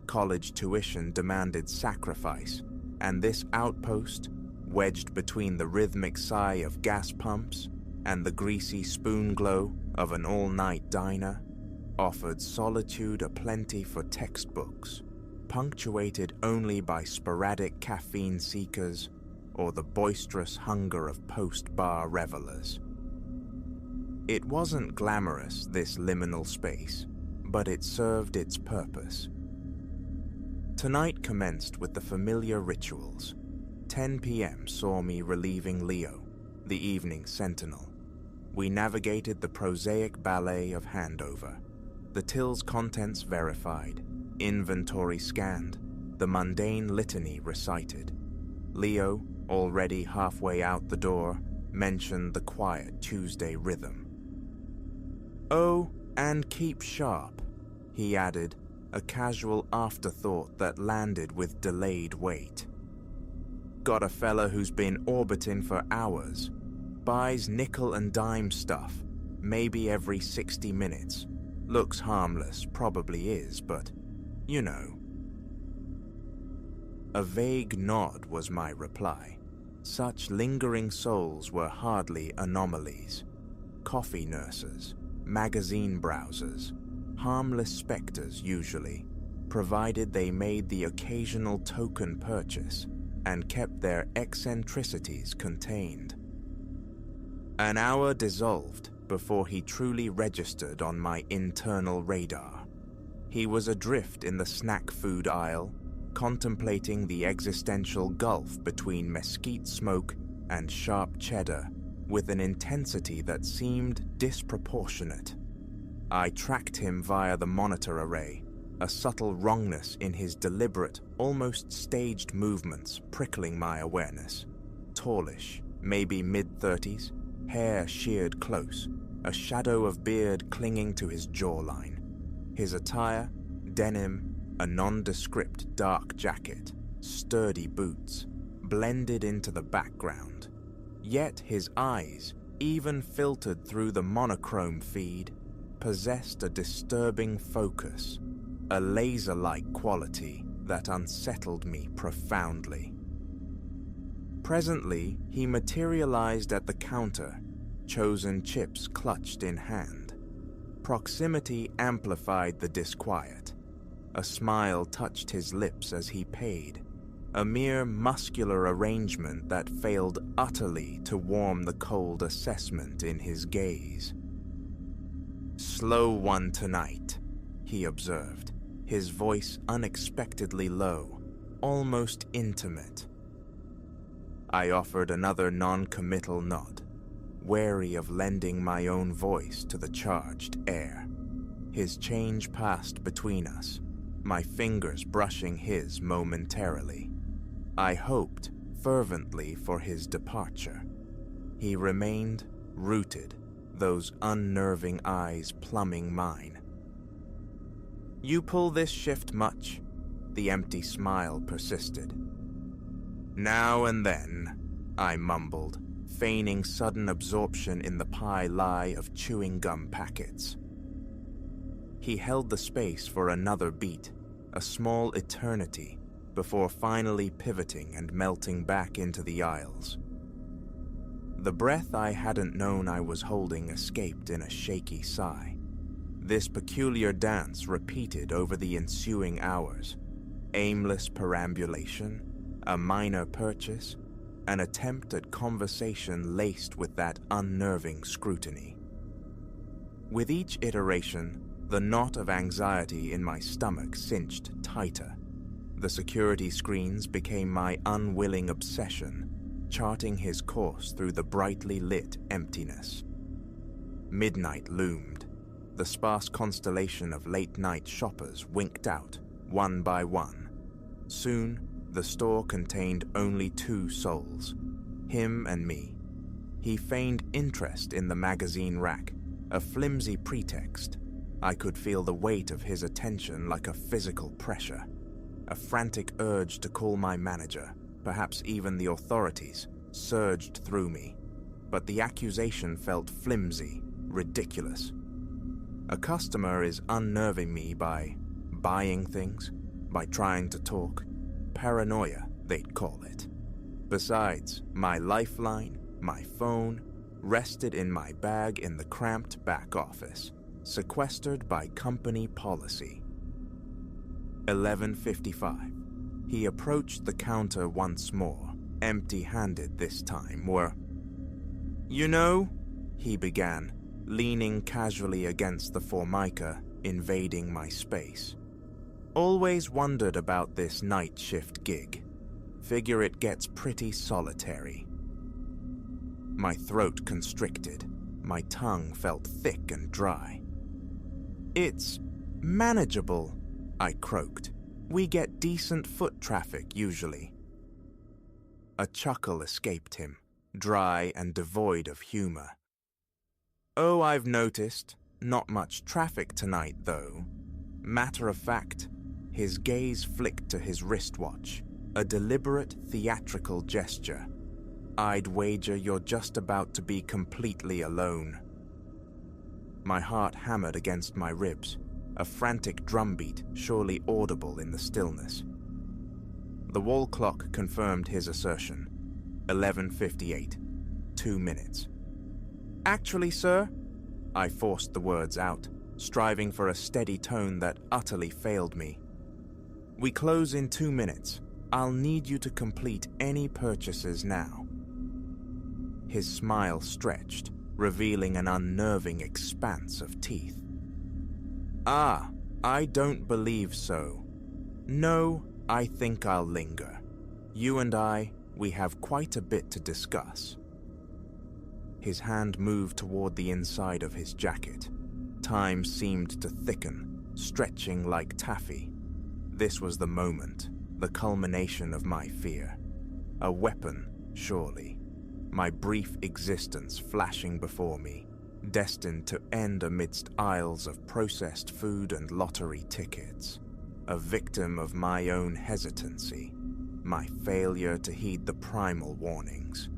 College tuition demanded sacrifice, and this outpost, wedged between the rhythmic sigh of gas pumps and the greasy spoon glow of an all-night diner, offered solitude aplenty for textbooks, punctuated only by sporadic caffeine seekers or the boisterous hunger of post-bar revelers. It wasn't glamorous, this liminal space, but it served its purpose. Tonight commenced with the familiar rituals. 10 p.m. saw me relieving Leo, the evening sentinel. We navigated the prosaic ballet of handover, the till's contents verified, inventory scanned, the mundane litany recited. Leo, already halfway out the door, mentioned the quiet Tuesday rhythm. "Oh, and keep sharp," he added, a casual afterthought that landed with delayed weight. "Got a fella who's been orbiting for hours. Buys nickel and dime stuff, maybe every 60 minutes. Looks harmless, probably is, but, you know." A vague nod was my reply. Such lingering souls were hardly anomalies. Coffee nurses, magazine browsers, harmless specters usually, provided they made the occasional token purchase and kept their eccentricities contained. An hour dissolved before he truly registered on my internal radar. He was adrift in the snack food aisle, contemplating the existential gulf between mesquite smoke and sharp cheddar with an intensity that seemed disproportionate. I tracked him via the monitor array, a subtle wrongness in his deliberate, almost staged movements prickling my awareness. Tallish, maybe mid-30s, hair sheared close, a shadow of beard clinging to his jawline. His attire, denim, a nondescript dark jacket, sturdy boots, blended into the background. Yet his eyes, even filtered through the monochrome feed, possessed a disturbing focus, a laser-like quality that unsettled me profoundly. Presently, he materialized at the counter, chosen chips clutched in hand. Proximity amplified the disquiet. A smile touched his lips as he paid, a mere muscular arrangement that failed utterly to warm the cold assessment in his gaze. "Slow one tonight," he observed, his voice unexpectedly low, almost intimate. I offered another non-committal nod, wary of lending my own voice to the charged air. His change passed between us, my fingers brushing his momentarily. I hoped fervently for his departure. He remained rooted, those unnerving eyes plumbing mine. "You pull this shift much?" The empty smile persisted. "Now and then," I mumbled, feigning sudden absorption in the pie lie of chewing gum packets. He held the space for another beat, a small eternity, before finally pivoting and melting back into the aisles. The breath I hadn't known I was holding escaped in a shaky sigh. This peculiar dance repeated over the ensuing hours. Aimless perambulation, a minor purchase, an attempt at conversation laced with that unnerving scrutiny. With each iteration, the knot of anxiety in my stomach cinched tighter. The security screens became my unwilling obsession, charting his course through the brightly lit emptiness. Midnight loomed. The sparse constellation of late-night shoppers winked out, one by one. Soon, the store contained only 2 souls, him and me. He feigned interest in the magazine rack, a flimsy pretext. I could feel the weight of his attention like a physical pressure. A frantic urge to call my manager, perhaps even the authorities, surged through me. But the accusation felt flimsy, ridiculous. A customer is unnerving me by buying things, by trying to talk. Paranoia, they'd call it. Besides, my lifeline, my phone, rested in my bag in the cramped back office, sequestered by company policy. 11:55. He approached the counter once more, empty-handed this time, "You know," he began, leaning casually against the Formica, invading my space. Always wondered about this night shift gig. Figure it gets pretty solitary. My throat constricted. My tongue felt thick and dry. "It's manageable," I croaked. "We get decent foot traffic usually." A chuckle escaped him, dry and devoid of humor. "Oh, I've noticed. Not much traffic tonight, though." Matter of fact, his gaze flicked to his wristwatch, a deliberate theatrical gesture. "I'd wager you're just about to be completely alone." My heart hammered against my ribs, a frantic drumbeat surely audible in the stillness. The wall clock confirmed his assertion. 11:58, 2 minutes. "Actually, sir," I forced the words out, striving for a steady tone that utterly failed me. "We close in 2 minutes. I'll need you to complete any purchases now." His smile stretched, revealing an unnerving expanse of teeth. "Ah, I don't believe so. No, I think I'll linger. You and we have quite a bit to discuss." His hand moved toward the inside of his jacket. Time seemed to thicken, stretching like taffy. This was the moment, the culmination of my fear. A weapon, surely. My brief existence flashing before me, destined to end amidst aisles of processed food and lottery tickets. A victim of my own hesitancy, my failure to heed the primal warnings.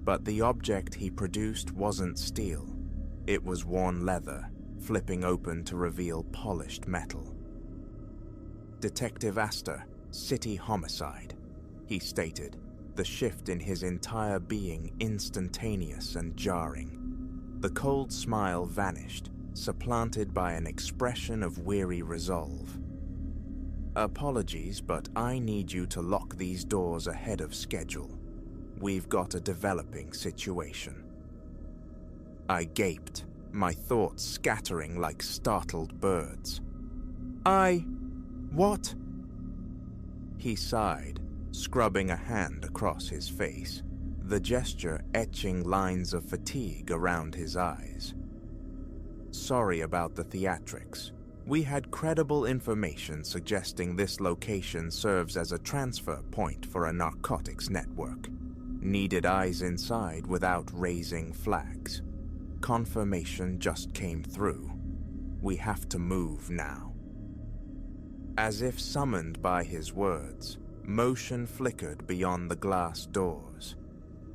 But the object he produced wasn't steel. It was worn leather, flipping open to reveal polished metal. "Detective Astor, City Homicide," he stated, the shift in his entire being instantaneous and jarring. The cold smile vanished, supplanted by an expression of weary resolve. "Apologies, but I need you to lock these doors ahead of schedule. We've got a developing situation." I gaped, my thoughts scattering like startled birds. What?" He sighed, scrubbing a hand across his face, the gesture etching lines of fatigue around his eyes. "Sorry about the theatrics. We had credible information suggesting this location serves as a transfer point for a narcotics network. Needed eyes inside without raising flags. Confirmation just came through. We have to move now." As if summoned by his words, motion flickered beyond the glass doors.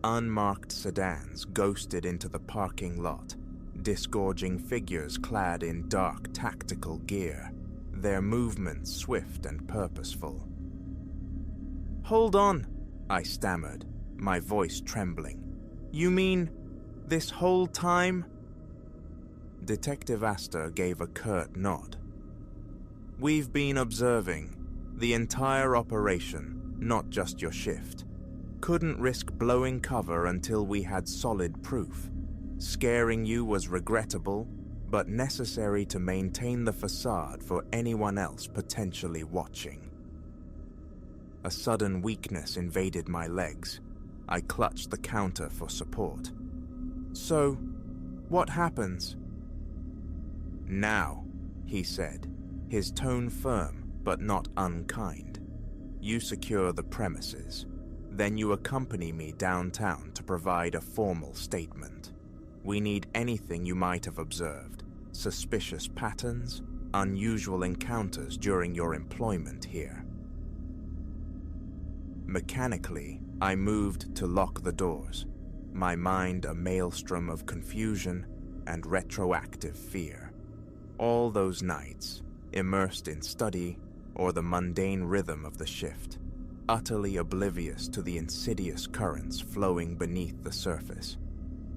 Unmarked sedans ghosted into the parking lot, disgorging figures clad in dark tactical gear, their movements swift and purposeful. "Hold on," I stammered, my voice trembling. "You mean this whole time?" Detective Astor gave a curt nod. "We've been observing the entire operation, not just your shift. Couldn't risk blowing cover until we had solid proof. Scaring you was regrettable, but necessary to maintain the facade for anyone else potentially watching." A sudden weakness invaded my legs. I clutched the counter for support. "So, what happens?" "Now," he said, his tone firm but not unkind. "You secure the premises. Then you accompany me downtown to provide a formal statement. We need anything you might have observed, suspicious patterns, unusual encounters during your employment here." Mechanically, I moved to lock the doors, my mind a maelstrom of confusion and retroactive fear. All those nights, immersed in study or the mundane rhythm of the shift, utterly oblivious to the insidious currents flowing beneath the surface.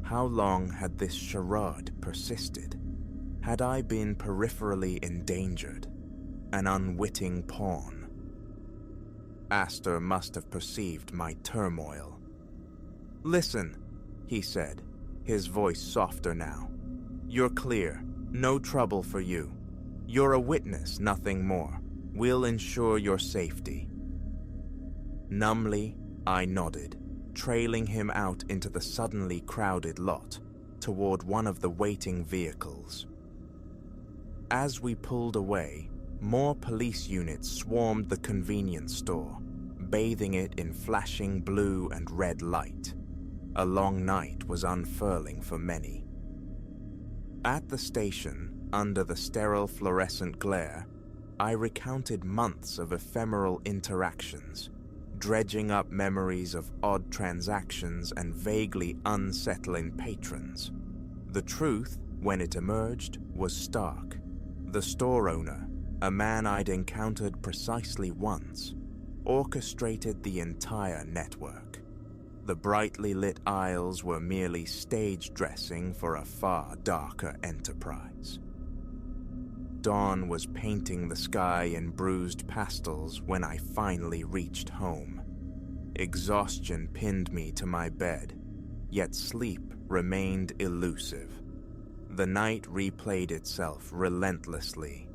How long had this charade persisted? Had I been peripherally endangered, an unwitting pawn? Astor must have perceived my turmoil. "Listen," he said, his voice softer now. You're clear. No trouble for you. You're a witness, nothing more. We'll ensure your safety." Numbly, I nodded, trailing him out into the suddenly crowded lot, toward one of the waiting vehicles. As we pulled away, more police units swarmed the convenience store, bathing it in flashing blue and red light. A long night was unfurling for many. At the station, under the sterile fluorescent glare, I recounted months of ephemeral interactions, dredging up memories of odd transactions and vaguely unsettling patrons. The truth, when it emerged, was stark. The store owner, a man I'd encountered precisely once, orchestrated the entire network. The brightly lit aisles were merely stage dressing for a far darker enterprise. Dawn was painting the sky in bruised pastels when I finally reached home. Exhaustion pinned me to my bed, yet sleep remained elusive. The night replayed itself relentlessly.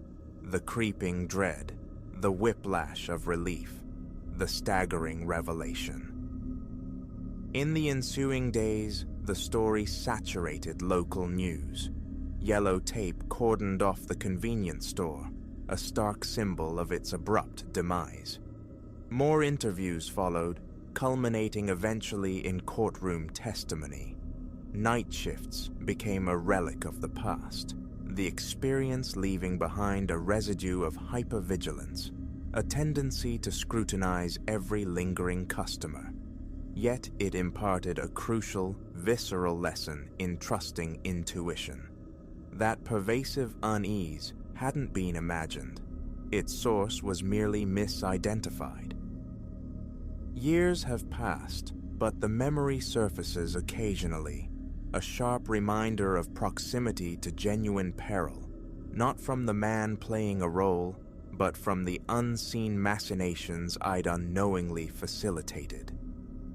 The creeping dread, the whiplash of relief, the staggering revelation. In the ensuing days, the story saturated local news. Yellow tape cordoned off the convenience store, a stark symbol of its abrupt demise. More interviews followed, culminating eventually in courtroom testimony. Night shifts became a relic of the past, the experience leaving behind a residue of hypervigilance, a tendency to scrutinize every lingering customer. Yet it imparted a crucial, visceral lesson in trusting intuition. That pervasive unease hadn't been imagined. Its source was merely misidentified. Years have passed, but the memory surfaces occasionally, a sharp reminder of proximity to genuine peril, not from the man playing a role, but from the unseen machinations I'd unknowingly facilitated.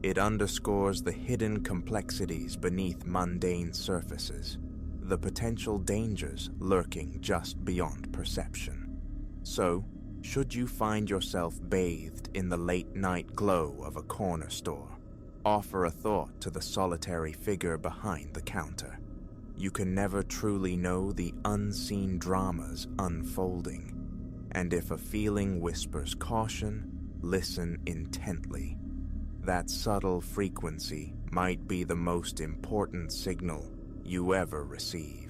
It underscores the hidden complexities beneath mundane surfaces, the potential dangers lurking just beyond perception. So, should you find yourself bathed in the late-night glow of a corner store, offer a thought to the solitary figure behind the counter. You can never truly know the unseen dramas unfolding. And if a feeling whispers caution, listen intently. That subtle frequency might be the most important signal you ever receive.